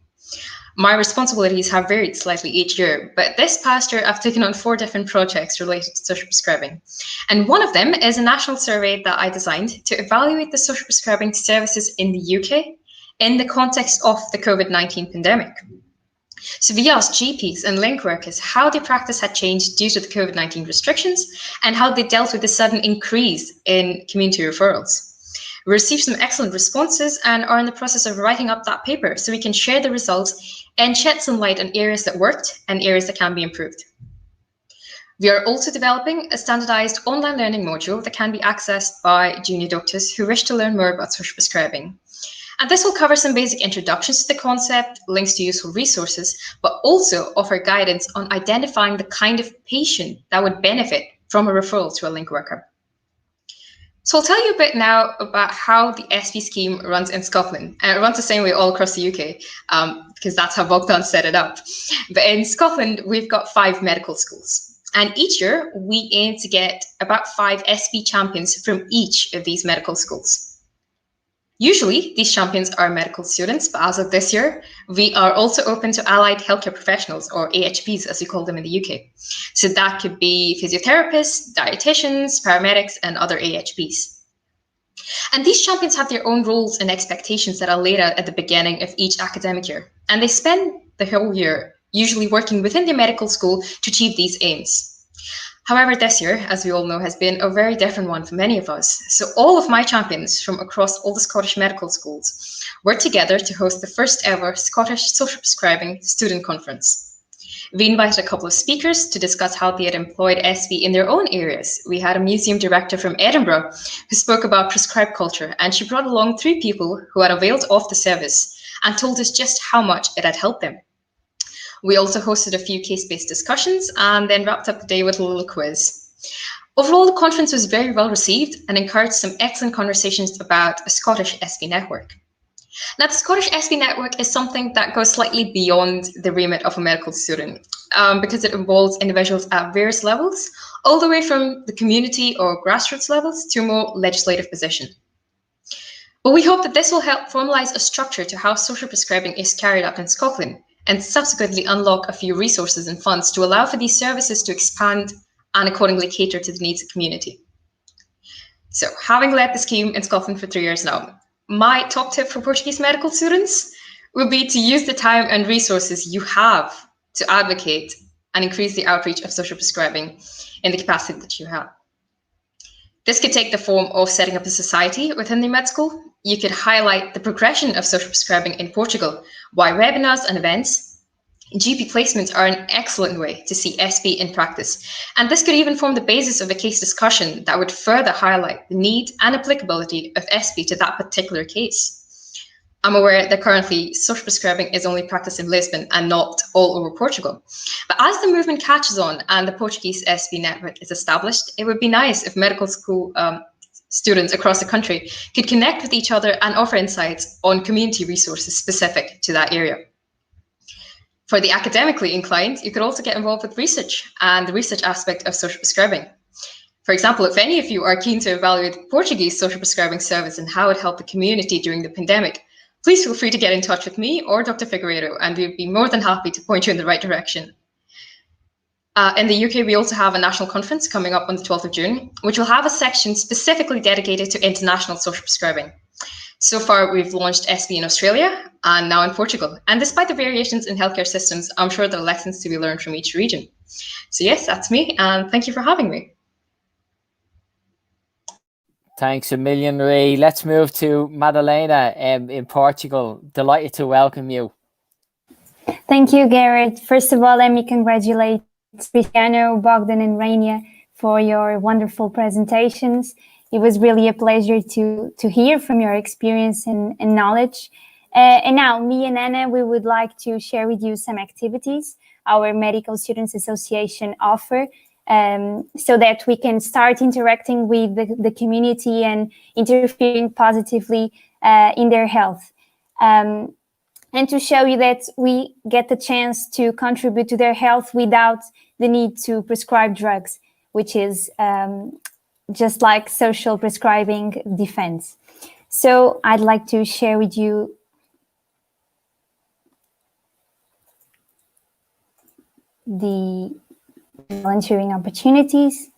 My responsibilities have varied slightly each year, but this past year I've taken on 4 different projects related to social prescribing. And one of them is a national survey that I designed to evaluate the social prescribing services in the UK in the context of the COVID-19 pandemic. So we asked GPs and link workers how their practice had changed due to the COVID-19 restrictions and how they dealt with the sudden increase in community referrals. We received some excellent responses and are in the process of writing up that paper so we can share the results and shed some light on areas that worked and areas that can be improved. We are also developing a standardized online learning module that can be accessed by junior doctors who wish to learn more about social prescribing. And this will cover some basic introductions to the concept, links to useful resources, but also offer guidance on identifying the kind of patient that would benefit from a referral to a link worker. So I'll tell you a bit now about how the SB scheme runs in Scotland. And it runs the same way all across the UK, because that's how Bogdan set it up. But in Scotland, we've got 5 medical schools. And each year, we aim to get about 5 SB champions from each of these medical schools. Usually, these champions are medical students, but as of this year, we are also open to allied healthcare professionals, or AHPs, as we call them in the UK. So that could be physiotherapists, dietitians, paramedics, and other AHPs. And these champions have their own roles and expectations that are laid out at the beginning of each academic year. And they spend the whole year usually working within their medical school to achieve these aims. However, this year, as we all know, has been a very different one for many of us. So all of my champions from across all the Scottish medical schools were together to host the first ever Scottish Social Prescribing Student Conference. We invited a couple of speakers to discuss how they had employed SB in their own areas. We had a museum director from Edinburgh who spoke about prescribed culture, and she brought along 3 people who had availed of the service and told us just how much it had helped them. We also hosted a few case-based discussions and then wrapped up the day with a little quiz. Overall, the conference was very well received and encouraged some excellent conversations about a Scottish SB network. Now, the Scottish SB network is something that goes slightly beyond the remit of a medical student because it involves individuals at various levels, all the way from the community or grassroots levels to a more legislative position. But we hope that this will help formalise a structure to how social prescribing is carried out in Scotland, and subsequently unlock a few resources and funds to allow for these services to expand and accordingly cater to the needs of the community. So, having led the scheme in Scotland for 3 years now, my top tip for Portuguese medical students would be to use the time and resources you have to advocate and increase the outreach of social prescribing in the capacity that you have. This could take the form of setting up a society within the med school. You could highlight the progression of social prescribing in Portugal via webinars and events. GP placements are an excellent way to see SP in practice, and this could even form the basis of a case discussion that would further highlight the need and applicability of SP to that particular case. I'm aware that currently social prescribing is only practiced in Lisbon and not all over Portugal. But as the movement catches on and the Portuguese SP network is established, it would be nice if medical school students across the country could connect with each other and offer insights on community resources specific to that area. For the academically inclined, you could also get involved with research and the research aspect of social prescribing. For example, if any of you are keen to evaluate the Portuguese social prescribing service and how it helped the community during the pandemic, please feel free to get in touch with me or Dr. Figueiredo, and we'd be more than happy to point you in the right direction. In the UK, we also have a national conference coming up on the 12th of June, which will have a section specifically dedicated to international social prescribing. So far, we've launched SP in Australia and now in Portugal. And despite the variations in healthcare systems, I'm sure there are lessons to be learned from each region. So yes, that's me, and thank you for having me. Thanks a million, Ray. Let's move to Madalena in Portugal. Delighted to welcome you. Thank you, Gareth. First of all, let me congratulate Cristiano, Bogdan, and Rania for your wonderful presentations. It was really a pleasure to hear from your experience and knowledge. And now, me and Anna, we would like to share with you some activities our Medical Students Association offer, so that we can start interacting with the community and interfering positively in their health. And to show you that we get the chance to contribute to their health without the need to prescribe drugs, which is just like social prescribing defense. So I'd like to share with you the volunteering opportunities.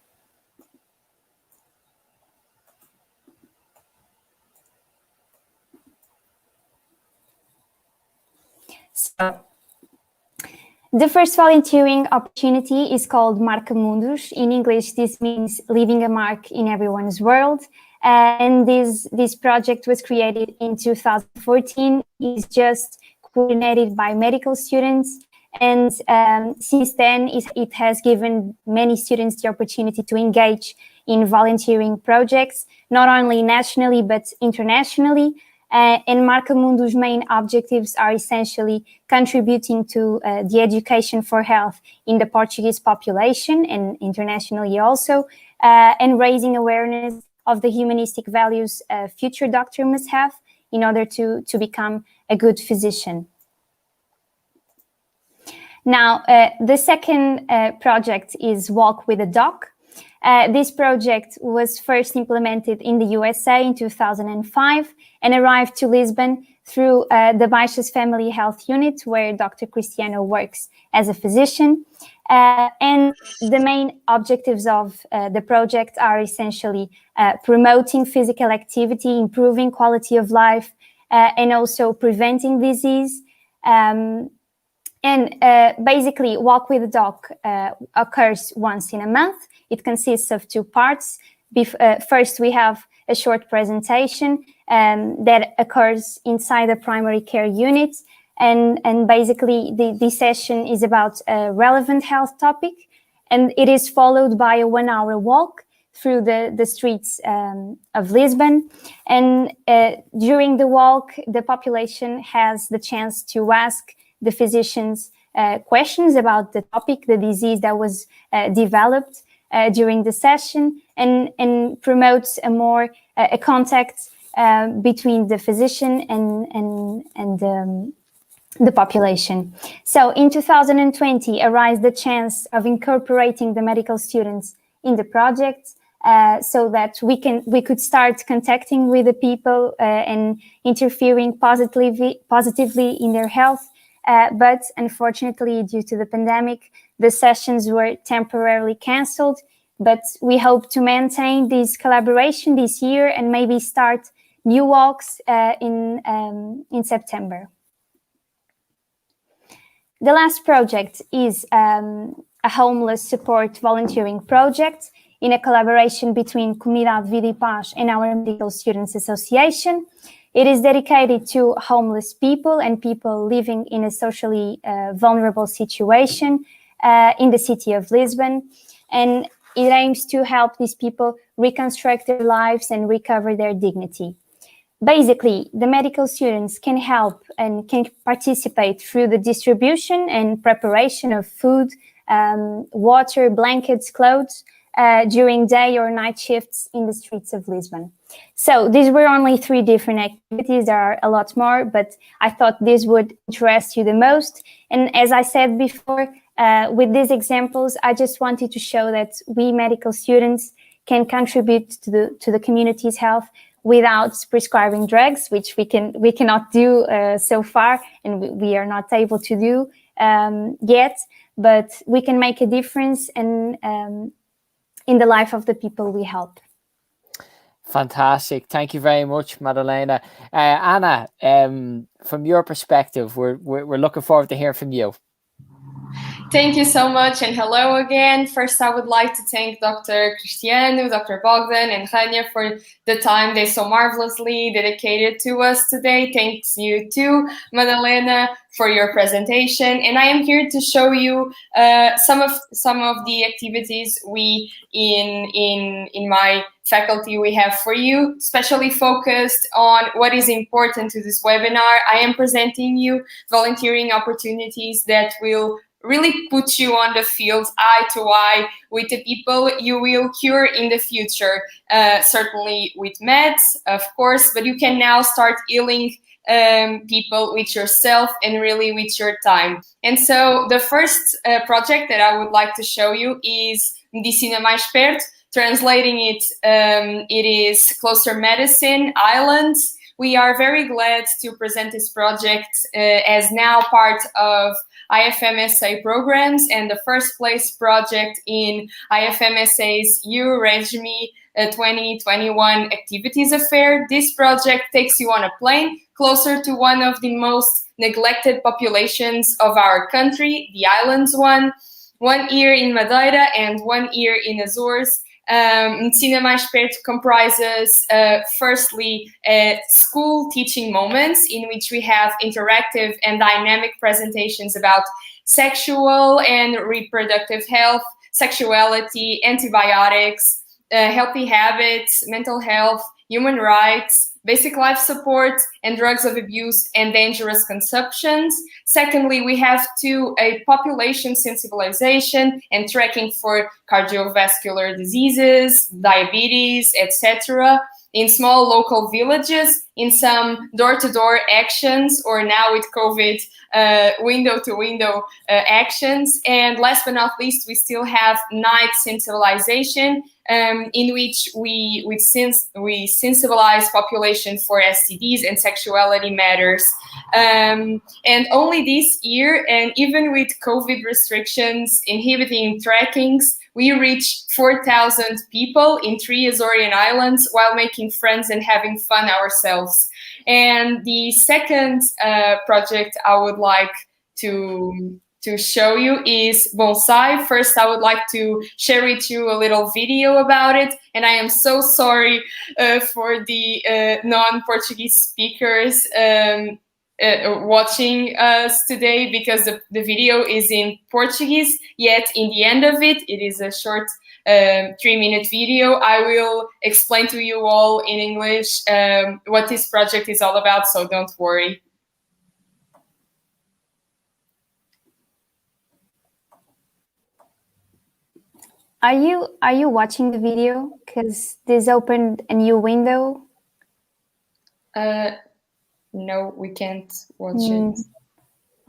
So, the first volunteering opportunity is called Marca Mundos. In English, this means leaving a mark in everyone's world. And this project was created in 2014. It's just coordinated by medical students. And since then, it has given many students the opportunity to engage in volunteering projects, not only nationally, but internationally. And Marca Mundo's main objectives are essentially contributing to the education for health in the Portuguese population and internationally also, and raising awareness of the humanistic values a future doctor must have in order to become a good physician. Now, the second project is Walk with a Doc. This project was first implemented in the USA in 2005 and arrived to Lisbon through the Baixa's Family Health Unit, where Dr. Cristiano works as a physician. And the main objectives of the project are essentially promoting physical activity, improving quality of life, and also preventing disease. Basically, Walk with a Doc occurs once in a month. It consists of two parts. First, we have a short presentation that occurs inside the primary care unit. And basically, this session is about a relevant health topic. And it is followed by a 1-hour walk through the streets of Lisbon. And during the walk, the population has the chance to ask the physicians questions about the topic, the disease that was developed during the session, and promotes a contact between the physician and the population. So in 2020 arose the chance of incorporating the medical students in the project, so that we could start contacting with the people and interfering positively in their health. But unfortunately, due to the pandemic, the sessions were temporarily cancelled. But we hope to maintain this collaboration this year and maybe start new walks in September. The last project is a homeless support volunteering project in a collaboration between Comunidade Vida e Paz and our Medical Students Association. It is dedicated to homeless people and people living in a socially vulnerable situation in the city of Lisbon. And it aims to help these people reconstruct their lives and recover their dignity. Basically, the medical students can help and can participate through the distribution and preparation of food, water, blankets, clothes during day or night shifts in the streets of Lisbon. So these were only 3 different activities. There are a lot more, but I thought this would interest you the most. And as I said before, with these examples, I just wanted to show that we medical students can contribute to the community's health without prescribing drugs, which we cannot do so far, and we are not able to do yet. But we can make a difference in the life of the people we help. Fantastic. Thank you very much, Madalena. Anna, from your perspective, we're looking forward to hearing from you. Thank you so much, and hello again. First, I would like to thank Dr. Cristiano, Dr. Bogdan, and Rania for the time they so marvelously dedicated to us today. Thanks you too, Madalena, for your presentation. And I am here to show you some of the activities we in my faculty we have for you, especially focused on what is important to this webinar. I am presenting you volunteering opportunities that will really put you on the field eye to eye with the people you will cure in the future, certainly with meds, of course, but you can now start healing people with yourself and really with your time. And so the first project that I would like to show you is Medicina Mais Perto. Translating it, it is Closer Medicine Islands. We are very glad to present this project as now part of AEFML programs and the first place project in AEFML's Euregime 2021 activities affair. This project takes you on a plane closer to one of the most neglected populations of our country, the islands one year in Madeira and 1 year in Azores. Medicina Mais Perto comprises, firstly, school teaching moments in which we have interactive and dynamic presentations about sexual and reproductive health, sexuality, antibiotics, healthy habits, mental health, human rights, basic life support, and drugs of abuse and dangerous consumptions. Secondly, we have a population sensibilization and tracking for cardiovascular diseases, diabetes, etc. in small local villages, in some door-to-door actions, or now with COVID, window-to-window actions. And last but not least, we still have night sensibilization, in which we sensibilize population for STDs and sexuality matters. And only this year, and even with COVID restrictions inhibiting trackings, we reached 4,000 people in 3 Azorian islands while making friends and having fun ourselves. And the second project I would like to show you is bonsai. First, I would like to share with you a little video about it. And I am so sorry for the non-Portuguese speakers watching us today, because the video is in Portuguese, yet in the end of it, it is a short 3-minute video. I will explain to you all in English what this project is all about, so don't worry. Are you watching the video? Because this opened a new window. No, we can't watch it.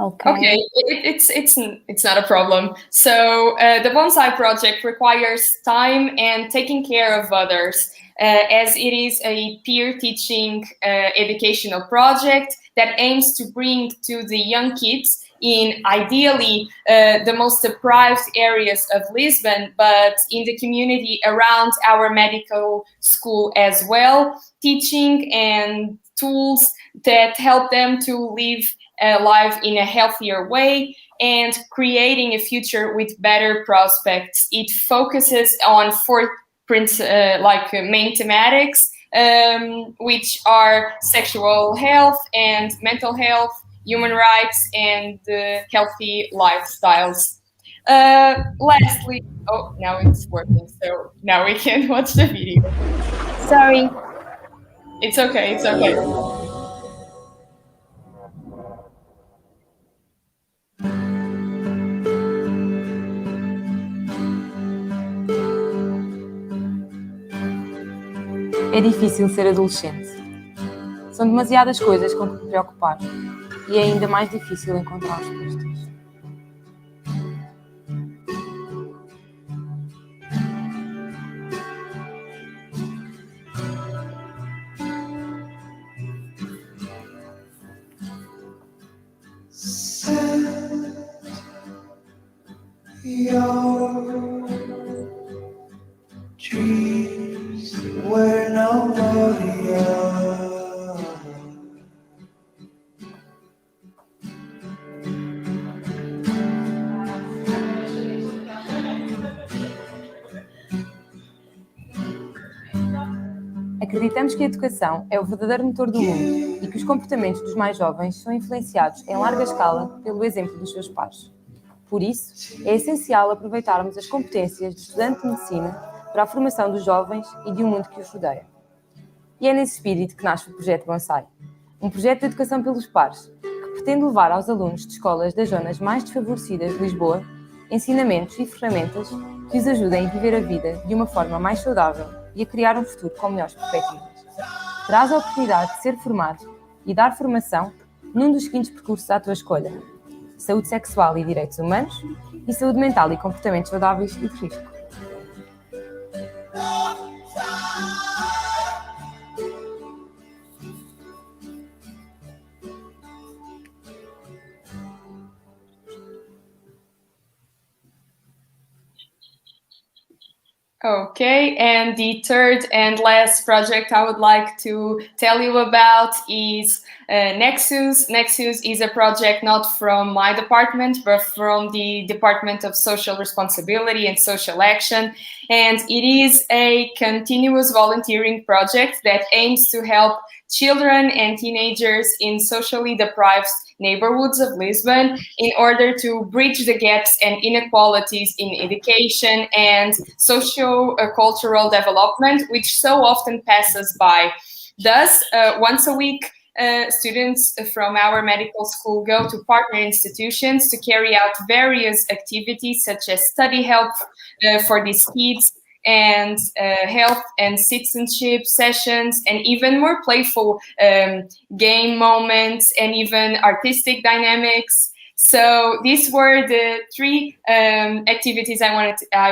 Okay. It's not a problem. So the bonsai project requires time and taking care of others, as it is a peer teaching educational project that aims to bring to the young kids in ideally the most deprived areas of Lisbon, but in the community around our medical school as well, teaching and tools that help them to live life in a healthier way and creating a future with better prospects. It focuses on 4 main thematics: which are sexual health and mental health, human rights, and healthy lifestyles. Lastly, oh, now it's working, so now we can watch the video. Sorry. It's okay, it's okay. É difícil ser adolescente. São demasiadas coisas com que me preocupar e é ainda mais difícil encontrar respostas. Acreditamos que a educação é o verdadeiro motor do mundo e que os comportamentos dos mais jovens são influenciados em larga escala pelo exemplo dos seus pares. Por isso, é essencial aproveitarmos as competências do estudante de medicina para a formação dos jovens e de um mundo que os rodeia. E é nesse espírito que nasce o Projeto Bonsai, um projeto de educação pelos pares, que pretende levar aos alunos de escolas das zonas mais desfavorecidas de Lisboa ensinamentos e ferramentas que os ajudem a viver a vida de uma forma mais saudável e a criar um futuro com melhores perspectivas. Traz a oportunidade de ser formado e dar formação num dos seguintes percursos à tua escolha: saúde sexual e direitos humanos e saúde mental e comportamentos saudáveis e de risco. Okay, and the third and last project I would like to tell you about is Nexus. Nexus is a project not from my department, but from the Department of Social Responsibility and Social Action. And it is a continuous volunteering project that aims to help children and teenagers in socially deprived neighborhoods of Lisbon in order to bridge the gaps and inequalities in education and socio-cultural development, which so often passes by. Thus, once a week, students from our medical school go to partner institutions to carry out various activities such as study help for these kids, and health and citizenship sessions, and even more playful game moments, and even artistic dynamics. So these were the three activities I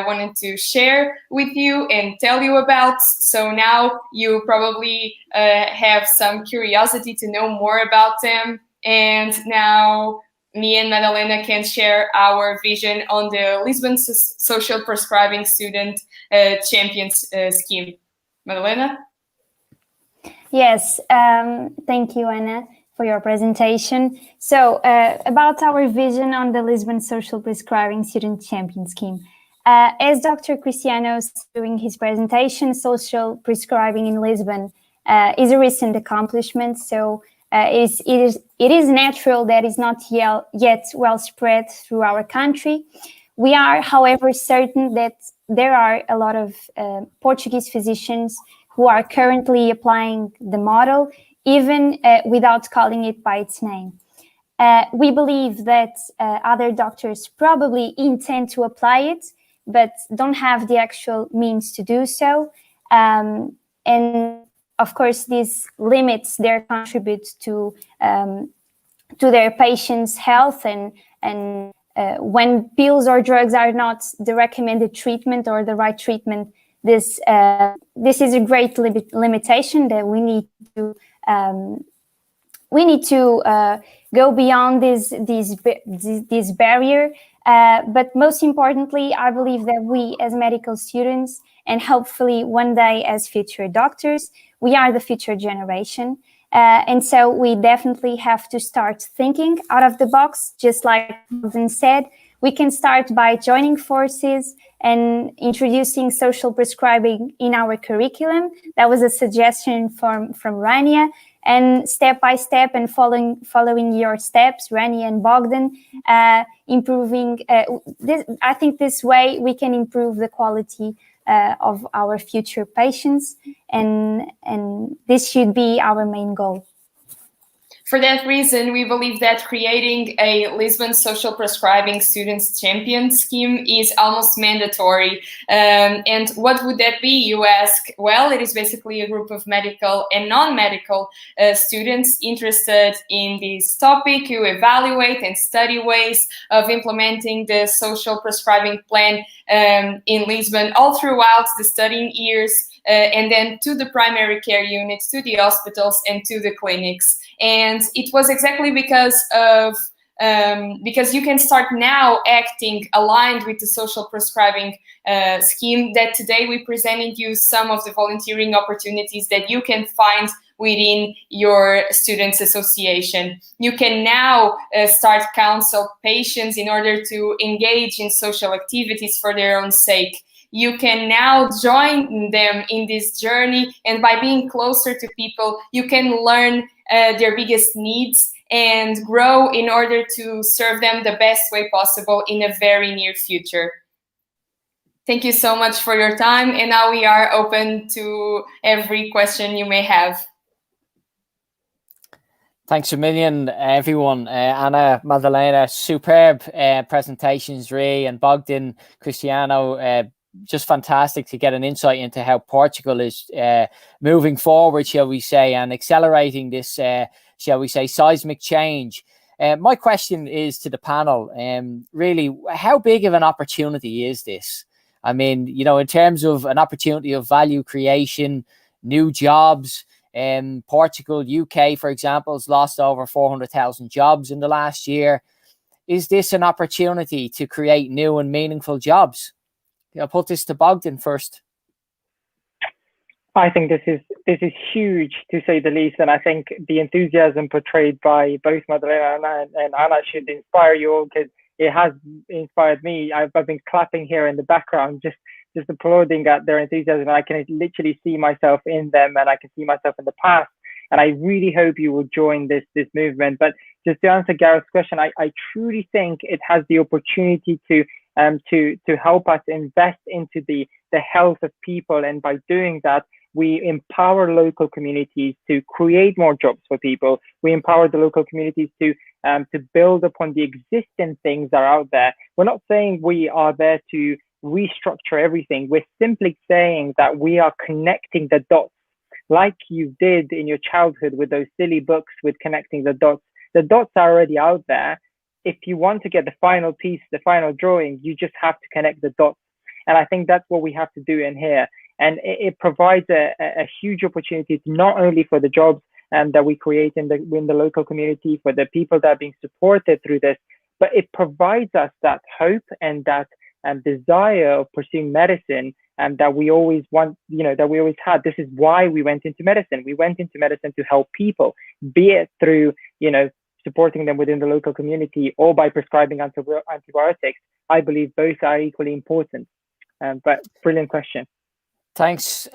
wanted to share with you and tell you about. So now you probably have some curiosity to know more about them. And now me and Madalena can share our vision on the Lisbon Social Prescribing Student Champions Scheme. Madalena? Yes, thank you, Anna, for your presentation. So about our vision on the Lisbon Social Prescribing Student Champion Scheme. As Dr. Cristiano said during his presentation, social prescribing in Lisbon is a recent accomplishment. So it is natural that it's not yet well spread through our country. We are, however, certain that there are a lot of Portuguese physicians who are currently applying the model, even without calling it by its name. We believe that other doctors probably intend to apply it, but don't have the actual means to do so. And of course, this limits their contribute to their patients' health, and when pills or drugs are not the recommended treatment or the right treatment, this is a great limitation that we need to go beyond this barrier. But most importantly, I believe that we as medical students, and hopefully one day as future doctors, we are the future generation. And so we definitely have to start thinking out of the box. Just like Bogdan said, We can start by joining forces and introducing social prescribing in our curriculum. That was a suggestion from Rania. And step by step and following your steps, Rania and Bogdan, improving. I think this way we can improve the quality of our future patients, and this should be our main goal. For that reason, we believe that creating a Lisbon Social Prescribing Students Champion scheme is almost mandatory. And what would that be, you ask? Well, it is basically a group of medical and non-medical students interested in this topic who evaluate and study ways of implementing the social prescribing plan in Lisbon all throughout the studying years, and then to the primary care units, to the hospitals, and to the clinics. And it was exactly because you can start now acting aligned with the social prescribing scheme that today we presented you some of the volunteering opportunities that you can find within your students' association. You can now start counsel patients in order to engage in social activities for their own sake. You can now join them in this journey, and by being closer to people, you can learn their biggest needs and grow in order to serve them the best way possible in a very near future. Thank you so much for your time, and now we are open to every question you may have. Thanks a million, everyone. Anna, Madalena, superb presentations, Ray and Bogdan, Cristiano, just fantastic to get an insight into how Portugal is moving forward, shall we say, and accelerating this, shall we say, seismic change. My question is to the panel, really, how big of an opportunity is this? I mean, you know, in terms of an opportunity of value creation, new jobs, Portugal, UK, for example, has lost over 400,000 jobs in the last year. Is this an opportunity to create new and meaningful jobs? I'll put this to Bogdan first. I think this is huge, to say the least, and I think the enthusiasm portrayed by both Madalena and Anna should inspire you all, because it has inspired me. I've been clapping here in the background, just applauding at their enthusiasm. I can literally see myself in them, and I can see myself in the past. And I really hope you will join this movement. But just to answer Gareth's question, I truly think it has the opportunity to help us invest into the health of people, and by doing that, we empower local communities to create more jobs for people. We empower the local communities to build upon the existing things that are out there. We're not saying we are there to restructure everything. We're simply saying that we are connecting the dots, like you did in your childhood with those silly books with connecting the dots. The dots are already out there. If you want to get the final piece, the final drawing, you just have to connect the dots. And I think that's what we have to do in here. And it provides a huge opportunity, not only for the jobs that we create in the local community, for the people that are being supported through this, but it provides us that hope and that desire of pursuing medicine, and that we always want, that we always had. This is why we went into medicine. We went into medicine to help people, be it through, supporting them within the local community or by prescribing antibiotics. I believe both are equally important. But brilliant question. Thanks,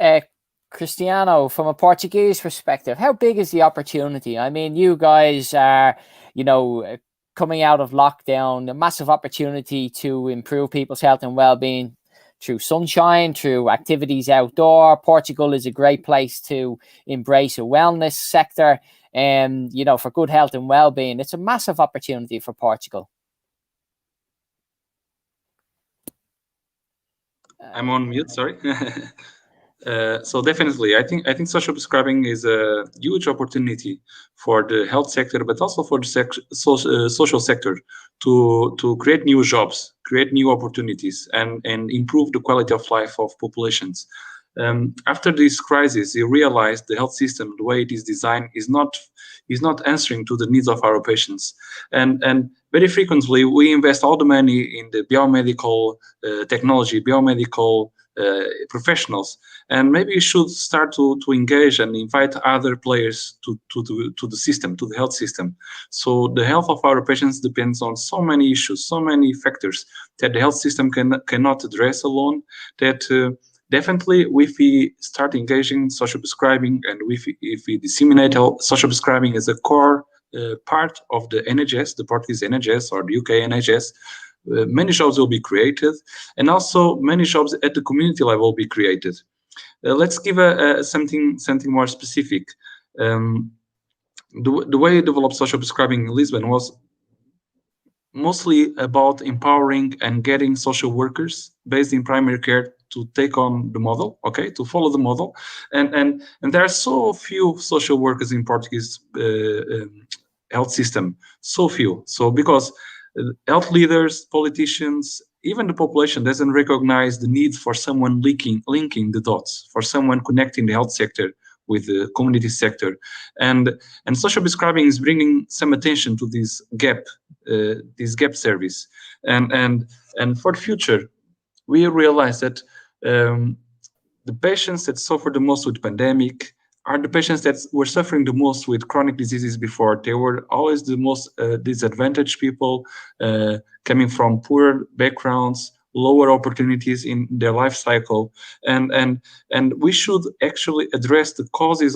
Cristiano. From a Portuguese perspective, how big is the opportunity? I mean, you guys are, coming out of lockdown, a massive opportunity to improve people's health and well-being through sunshine, through activities outdoor. Portugal is a great place to embrace a wellness sector, and for good health and well-being. It's a massive opportunity for Portugal. I'm on mute, sorry. So definitely, I think social prescribing is a huge opportunity for the health sector, but also for the social sector to create new jobs, create new opportunities, and improve the quality of life of populations. After this crisis, you realize the health system, the way it is designed, is not answering to the needs of our patients, and very frequently we invest all the money in the biomedical technology, biomedical professionals, and maybe you should start to engage and invite other players to the system, to the health system. So the health of our patients depends on so many issues, so many factors that the health system cannot address alone. That definitely, if we start engaging social prescribing, and if we disseminate social prescribing as a core part of the NHS, the Portuguese NHS or the UK NHS, many jobs will be created, and also many jobs at the community level will be created. Let's give something more specific. The way you developed social prescribing in Lisbon was mostly about empowering and getting social workers based in primary care to take on the model, okay, to follow the model, and there are so few social workers in Portuguese health system, so few. So because health leaders, politicians, even the population doesn't recognize the need for someone linking the dots, for someone connecting the health sector with the community sector, and social prescribing is bringing some attention to this gap service, and for the future, we realize that the patients that suffer the most with pandemic are the patients that were suffering the most with chronic diseases before. They were always the most disadvantaged people, coming from poor backgrounds, lower opportunities in their life cycle, and we should actually address the causes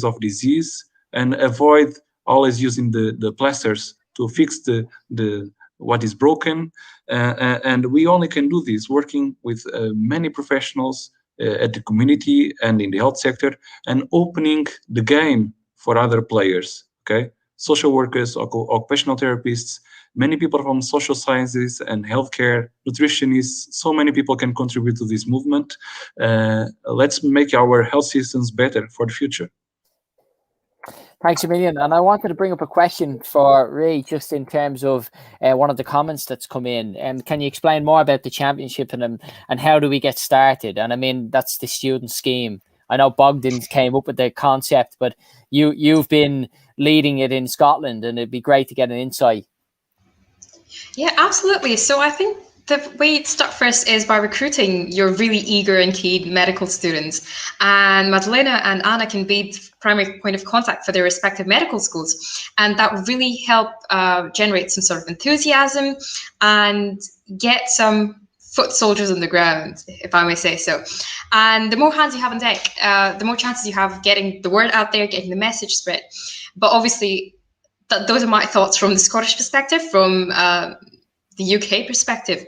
of disease and avoid always using the plasters to fix the what is broken, and we only can do this working with many professionals at the community and in the health sector, and opening the game for other players, okay? Social workers, occupational therapists, many people from social sciences and healthcare, nutritionists, so many people can contribute to this movement. Let's make our health systems better for the future. Thanks a million. And I wanted to bring up a question for Ray, just in terms of one of the comments that's come in. And can you explain more about the championship and how do we get started? And I mean, that's the student scheme. I know Bogdan came up with the concept, but you've been leading it in Scotland, and it'd be great to get an insight. Yeah, absolutely. So I think the way to start first is by recruiting your really eager and keen medical students. And Madalena and Anna can be the primary point of contact for their respective medical schools. And that will really help generate some sort of enthusiasm and get some foot soldiers on the ground, if I may say so. And the more hands you have on deck, the more chances you have of getting the word out there, getting the message spread. But obviously, those are my thoughts from the Scottish perspective, from the UK perspective,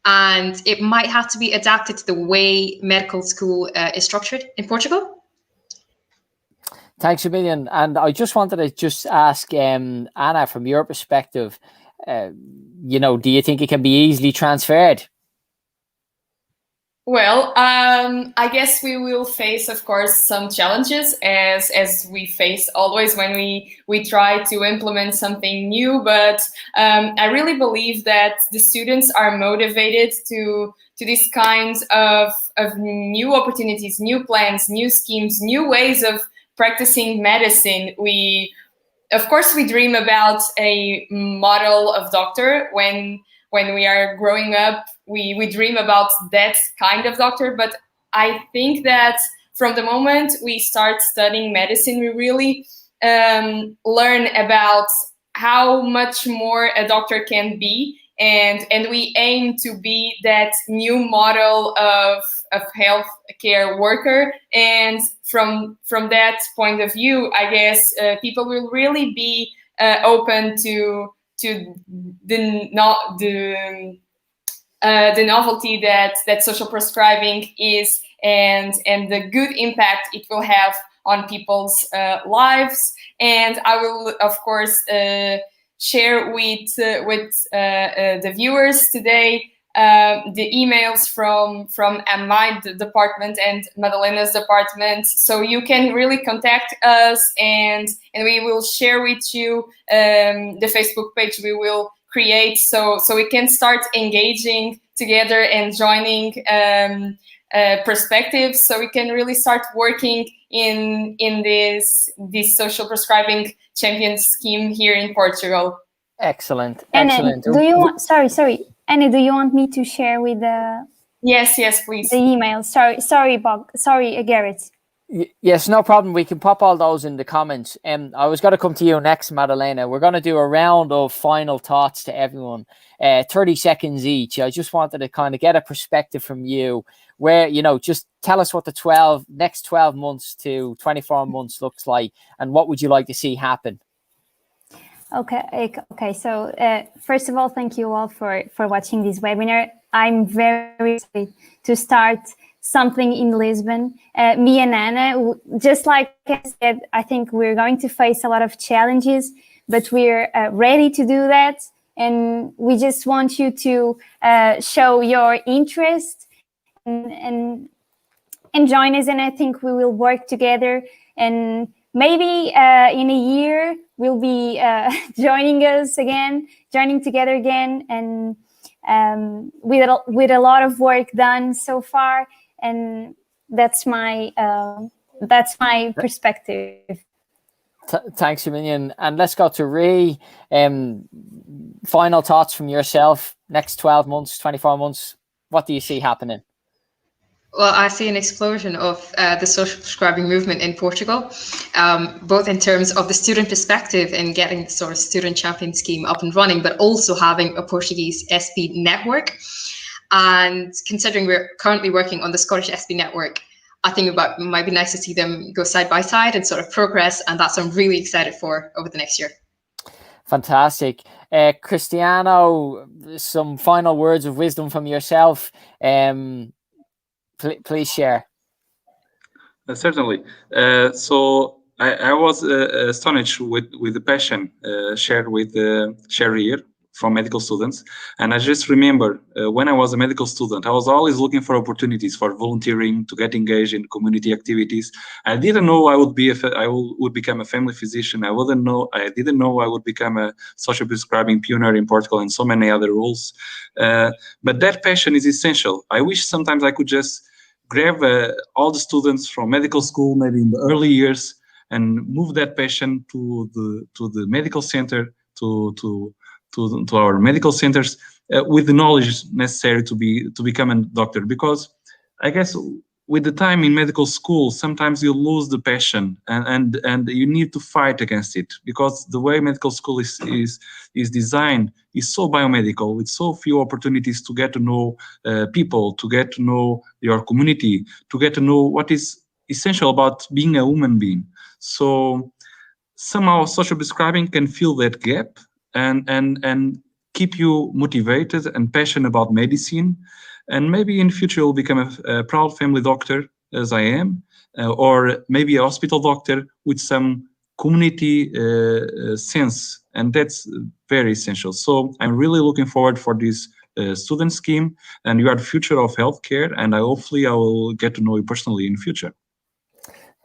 and it might have to be adapted to the way medical school is structured in Portugal. Thanks a million. And I just wanted to ask Anna, from your perspective, do you think it can be easily transferred? Well, I guess we will face, of course, some challenges as we face always when we try to implement something new. But I really believe that the students are motivated to these kinds of new opportunities, new plans, new schemes, new ways of practicing medicine. Of course, we dream about a model of doctor when we are growing up. We dream about that kind of doctor, but I think that from the moment we start studying medicine, we really learn about how much more a doctor can be, and we aim to be that new model of healthcare worker. And from that point of view, I guess people will really be open to the novelty that social prescribing is, and the good impact it will have on people's lives. And I will, of course, share with the viewers today the emails from my department and Madalena's department, so you can really contact us, and we will share with you the Facebook page we will create, so we can start engaging together and joining perspectives, so we can really start working in this social prescribing champion scheme here in Portugal. Excellent. Anna, do you want? Sorry. Anna, do you want me to share with the Yes, please. The email. Sorry, Gareth. Yes, no problem. We can pop all those in the comments. I was going to come to you next, Madalena. We're going to do a round of final thoughts to everyone, 30 seconds each. I just wanted to kind of get a perspective from you where, just tell us what the next 12 months to 24 months looks like and what would you like to see happen? Okay. So first of all, thank you all for watching this webinar. I'm very excited to start something in Lisbon. Me and Anna, just like I said, I think we're going to face a lot of challenges, but we're ready to do that. And we just want you to show your interest and join us. And I think we will work together. And maybe in a year, we'll be joining together again, and with a lot of work done so far. And that's my perspective. Thanks a million. And let's go to Ree. Final thoughts from yourself. Next 12 months, 24 months. What do you see happening? Well, I see an explosion of the social prescribing movement in Portugal, both in terms of the student perspective and getting the sort of student champion scheme up and running, but also having a Portuguese SP network. And considering we're currently working on the Scottish SP network, I think it might be nice to see them go side by side and sort of progress. And that's what I'm really excited for over the next year. Fantastic. Cristiano, some final words of wisdom from yourself. Please share. Certainly. So I was astonished with the passion shared with here from medical students. And I just remember when I was a medical student, I was always looking for opportunities for volunteering, to get engaged in community activities. I didn't know I would become a family physician. I didn't know I would become a social prescribing pioneer in Portugal and so many other roles. But that passion is essential. I wish sometimes I could just grab all the students from medical school, maybe in the early years, and move that passion to the medical center, to our medical centers, with the knowledge necessary to become a doctor. Because I guess with the time in medical school, sometimes you lose the passion, and you need to fight against it, because the way medical school is designed is so biomedical, with so few opportunities to get to know people, to get to know your community, to get to know what is essential about being a human being. So somehow social prescribing can fill that gap and keep you motivated and passionate about medicine. And maybe in the future you'll become a proud family doctor, as I am, or maybe a hospital doctor with some community sense, and that's very essential. So I'm really looking forward for this student scheme, and you are the future of healthcare, and hopefully I will get to know you personally in the future.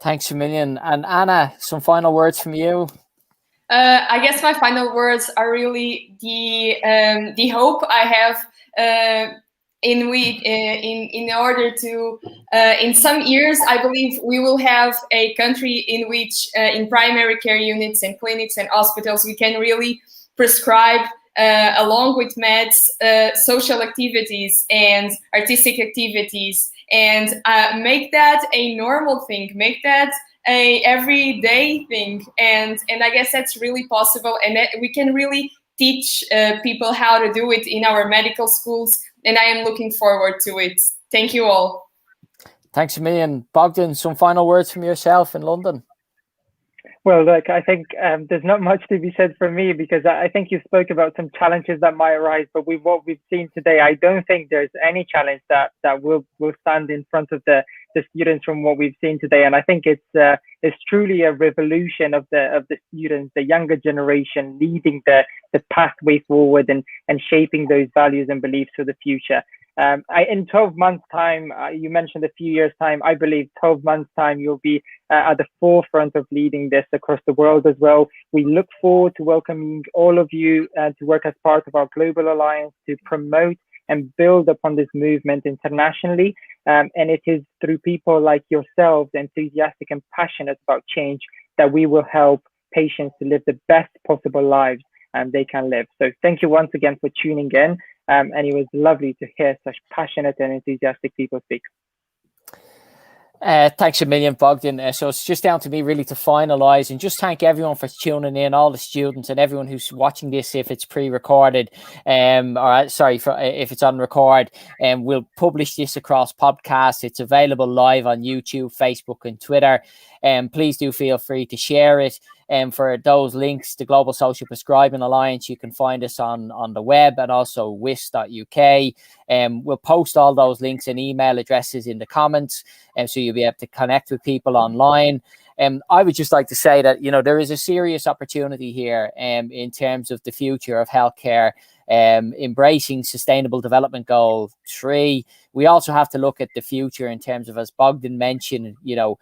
Thanks a million. And Anna, some final words from you. I guess my final words are really the hope I have in order to in some years, I believe we will have a country in which in primary care units and clinics and hospitals we can really prescribe along with meds social activities and artistic activities, and make that a normal thing, make that a everyday thing, and I guess that's really possible, and that we can really teach people how to do it in our medical schools, and I am looking forward to it. Thank you all. Thanks a million. Bogdan, some final words from yourself in London. Well, look, I think there's not much to be said from me, because I think you spoke about some challenges that might arise, but with what we've seen today, I don't think there's any challenge that will stand in front of the students from what we've seen today. And I think it's truly a revolution of the students, the younger generation, leading the pathway forward and shaping those values and beliefs for the future. In 12 months' time, you mentioned a few years' time, I believe 12 months' time, you'll be at the forefront of leading this across the world as well. We look forward to welcoming all of you to work as part of our global alliance to promote and build upon this movement internationally. And it is through people like yourselves, enthusiastic and passionate about change, that we will help patients to live the best possible lives they can live. So thank you once again for tuning in. and it was lovely to hear such passionate and enthusiastic people speak. Thanks a million, Bogdan. So it's just down to me really to finalise and just thank everyone for tuning in, all the students and everyone who's watching this if it's pre-recorded, or sorry, if it's on record. We'll publish this across podcasts. It's available live on YouTube, Facebook and Twitter. Please do feel free to share it. For those links, the Global Social Prescribing Alliance, you can find us on the web and also wis.uk. We'll post all those links and email addresses in the comments, so you'll be able to connect with people online. I would just like to say that, you know, there is a serious opportunity here in terms of the future of healthcare, embracing Sustainable Development Goal 3. We also have to look at the future in terms of, as Bogdan mentioned, you know,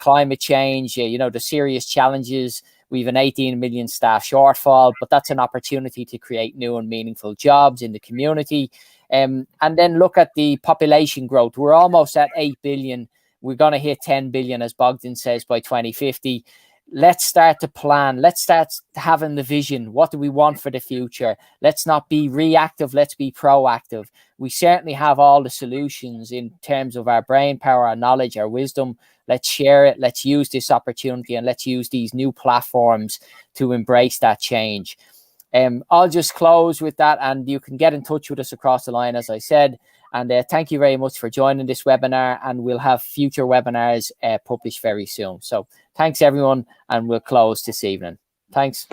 climate change, you know, the serious challenges. We have an 18 million staff shortfall, but that's an opportunity to create new and meaningful jobs in the community. And then look at the population growth. We're almost at 8 billion. We're going to hit 10 billion, as Bogdan says, by 2050. Let's start to plan. Let's start having the vision. What do we want for the future? Let's not be reactive. Let's be proactive. We certainly have all the solutions in terms of our brain power, our knowledge, our wisdom. Let's share it. Let's use this opportunity and let's use these new platforms to embrace that change. I'll just close with that, and you can get in touch with us across the line, as I said. And thank you very much for joining this webinar, and we'll have future webinars published very soon. So thanks, everyone, and we'll close this evening. Thanks.